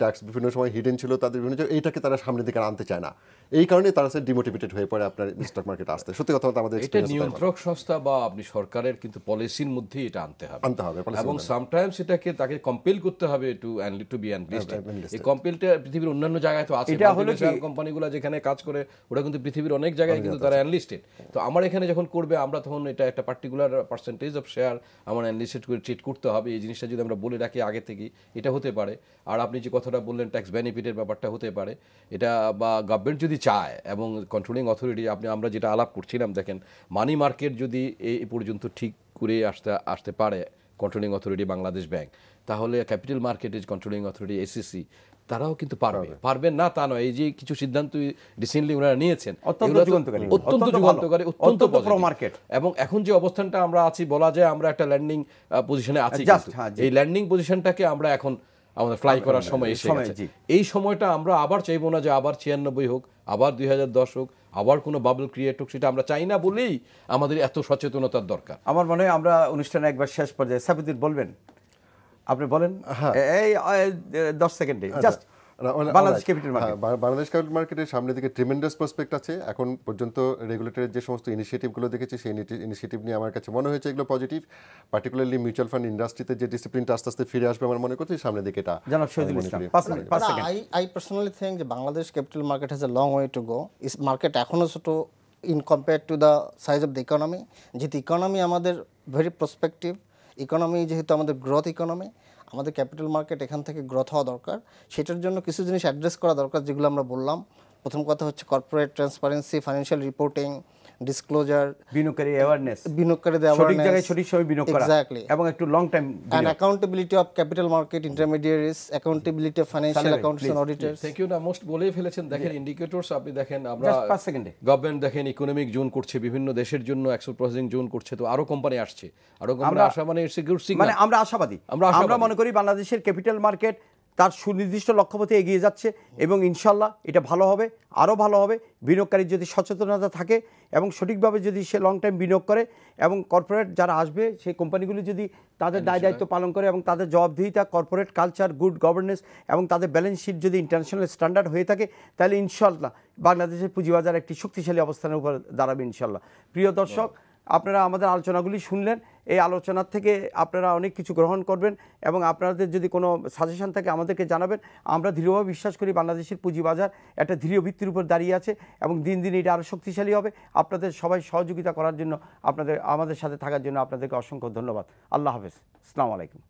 ট্যাক্স বিভিন্ন সময় হিডেন ছিল তাদের বিভিন্ন এইটাকে তারা সামনের দিকে আনতে চায় না এই কারণে তারা ডিমোটিভেটেড হয়ে পড়ে আপনার স্টক মার্কেটে আসতে সত্যি কথা আমাদের এটা নিয়ন্ত্রক সংস্থা বা আপনি সরকারের কিন্তু পলিসির মধ্যেই এটা আনতে হবে এবং সামটাইমস এটাকে তাকে কম্পেল করতে হবে টু বি আনলিস্টেড এই কম্পেলটা পৃথিবীর অন্যান্য জায়গায় তো আছে কোম্পানিগুলো যেখানে কাজ করে ওটা কিন্তু পৃথিবীর অনেক জায়গায় কিন্তু তারা আনলিস্টেড তো আমার এখানে যখন করবে আমরা তখন এটা একটা পার্টিকুলার পার্সেন্টেজ অফ শেয়ার আমার অ্যানালিস্ট করে ট্রিট করতে হবে এই জিনিসটা যদি আমরা বলে রাখি আগে থেকে এটা হতে পারে আর আপনি যে কথাটা বললেন ট্যাক্স বেনিফিটের ব্যাপারটা হতে পারে এটা বা গভর্নমেন্ট যদি চায় এবং কন্ট্রোলিং অথরিটি আমরা যেটা আলাপ করছিলাম দেখেন মানি মার্কেট যদি এই পর্যন্ত ঠিক করে আসতে পারে কন্ট্রোলিং অথরিটি বাংলাদেশ ব্যাংক তাহলে ক্যাপিটাল মার্কেটের কন্ট্রোলিং অথরিটি এসসিসি তারাও কিন্তু পারবেন না তা নয় এই যে কিছু সিদ্ধান্ত রিসেন্টলি ওনারা নিয়েছেন অত্যন্ত যুগান্তকারী অত্যন্ত মার্কেট এবং এখন যে অবস্থানটা আমরা আছি বলা যায় আমরা একটা ল্যান্ডিং পজিশনে আছি এই ল্যান্ডিং পজিশনটাকে আমরা এখন আমাদের ফ্লাই করার সময় এসে গেছে এই সময়টা আমরা আবার চাইবো না যে আবার 96 হোক আবার 2010 হোক আবার কোনো বাবল ক্রিয়েট হোক সেটা আমরা চাই না বলেই আমাদের এত সচেতনতার দরকার আমার মনে হয় আমরা অনুষ্ঠানে একবার শেষ পর্যায়ে সাবিদুর বলবেন আপনি বলেন এই 10 সেকেন্ডে just Bangladesh capital market Bangladesh capital মার্কেটের সামনের দিকে ট্রিমেন্ডাস প্রসপেক্ট আছে এখন পর্যন্ত রেগুলেটরের যে সমস্ত ইনিশিয়েটিভগুলো দেখেছি সেই ইনিশিয়েটিভ নিয়ে আমার কাছে মনে হয়েছে এগুলো পজিটিভ পার্টিকুলারলি মিউচুয়াল ফান্ড ইন্ডাস্ট্রিতে যে ডিসিপ্লিনটা আস্তে আস্তে ফিরে আসবে আমার মনে করছি সামনের দিকে এটা জনাব Shahidul Islam 5 second I personally think যে Bangladesh capital market has a long way to go is market এখনো ছোট in compare to the size of the economy যেহেতু ইকোনমি আমাদের ভেরি প্রসপেক্টিভ ইকোনমি যেহেতু আমাদের গ্রোথ ইকোনমি আমাদের ক্যাপিটাল মার্কেট এখান থেকে গ্রোথ হওয়া দরকার সেটার জন্য কিছু জিনিস অ্যাড্রেস করা দরকার যেগুলো আমরা বললাম প্রথম কথা হচ্ছে corporate transparency, financial reporting, disclosure, বিনিয়োগকারী অ্যাওয়ারনেস, বিনিয়োগকারীদের সঠিক জায়গায় সঠিক সময় বিনিয়োগ করা এক্স্যাক্টলি, এবং একটু long time and accountability of capital market intermediaries, accountability of financial accountants and auditors. Thank you না, মোস্ট বলেই ফেলেছেন। দেখেন ইন্ডিকেটরস আপনি দেখেন, আমরা Just 5 সেকেন্ডে গভর্নমেন্ট দেখেন ইকোনমিক জোন করছে, বিভিন্ন দেশের জন্য এক্সপোর্ট প্রসেসিং জোন করছে, তো আরো কোম্পানি আসছে, আরো কোম্পানি আসা মানে ইটস এ গুড সিগন্যাল। মানে আমরা আশাবাদী, আমরা আমরা মনে করি বাংলাদেশের ক্যাপিটাল মার্কেট তার সুনির্দিষ্ট লক্ষ্যপথে এগিয়ে যাচ্ছে এবং ইনশাল্লাহ এটা ভালো হবে, আরও ভালো হবে। বিনিয়োগকারীর যদি সচেতনতা থাকে এবং সঠিকভাবে যদি সে লং টাইম বিনিয়োগ করে এবং কর্পোরেট যারা আসবে সেই কোম্পানিগুলি যদি তাদের দায় দায়িত্ব পালন করে এবং তাদের জবাবদিহিতা, কর্পোরেট কালচার, গুড গভর্নেন্স এবং তাদের ব্যালেন্স শিট যদি ইন্টারন্যাশনাল স্ট্যান্ডার্ড হয়ে থাকে, তাহলে ইনশাল্লাহ বাংলাদেশের পুঁজিবাজার একটি শক্তিশালী অবস্থানের উপর দাঁড়াবে ইনশাল্লাহ। প্রিয় দর্শক, আপনারা আমাদের আলোচনাগুলি শুনলেন, এই আলোচনার থেকে আপনারা অনেক কিছু গ্রহণ করবেন এবং আপনাদের যদি কোনো সাজেশন থাকে আমাদেরকে জানাবেন। আমরা দৃঢ়ভাবে বিশ্বাস করি বাংলাদেশের পুঁজিবাজার একটা দৃঢ় ভিত্তির উপর দাঁড়িয়ে আছে এবং দিন দিন এটা আরও শক্তিশালী হবে। আপনাদের সবাই সহযোগিতা করার জন্য, আমাদের সাথে থাকার জন্য আপনাদেরকে অসংখ্য ধন্যবাদ। আল্লাহ হাফেজ, আসসালামু আলাইকুম।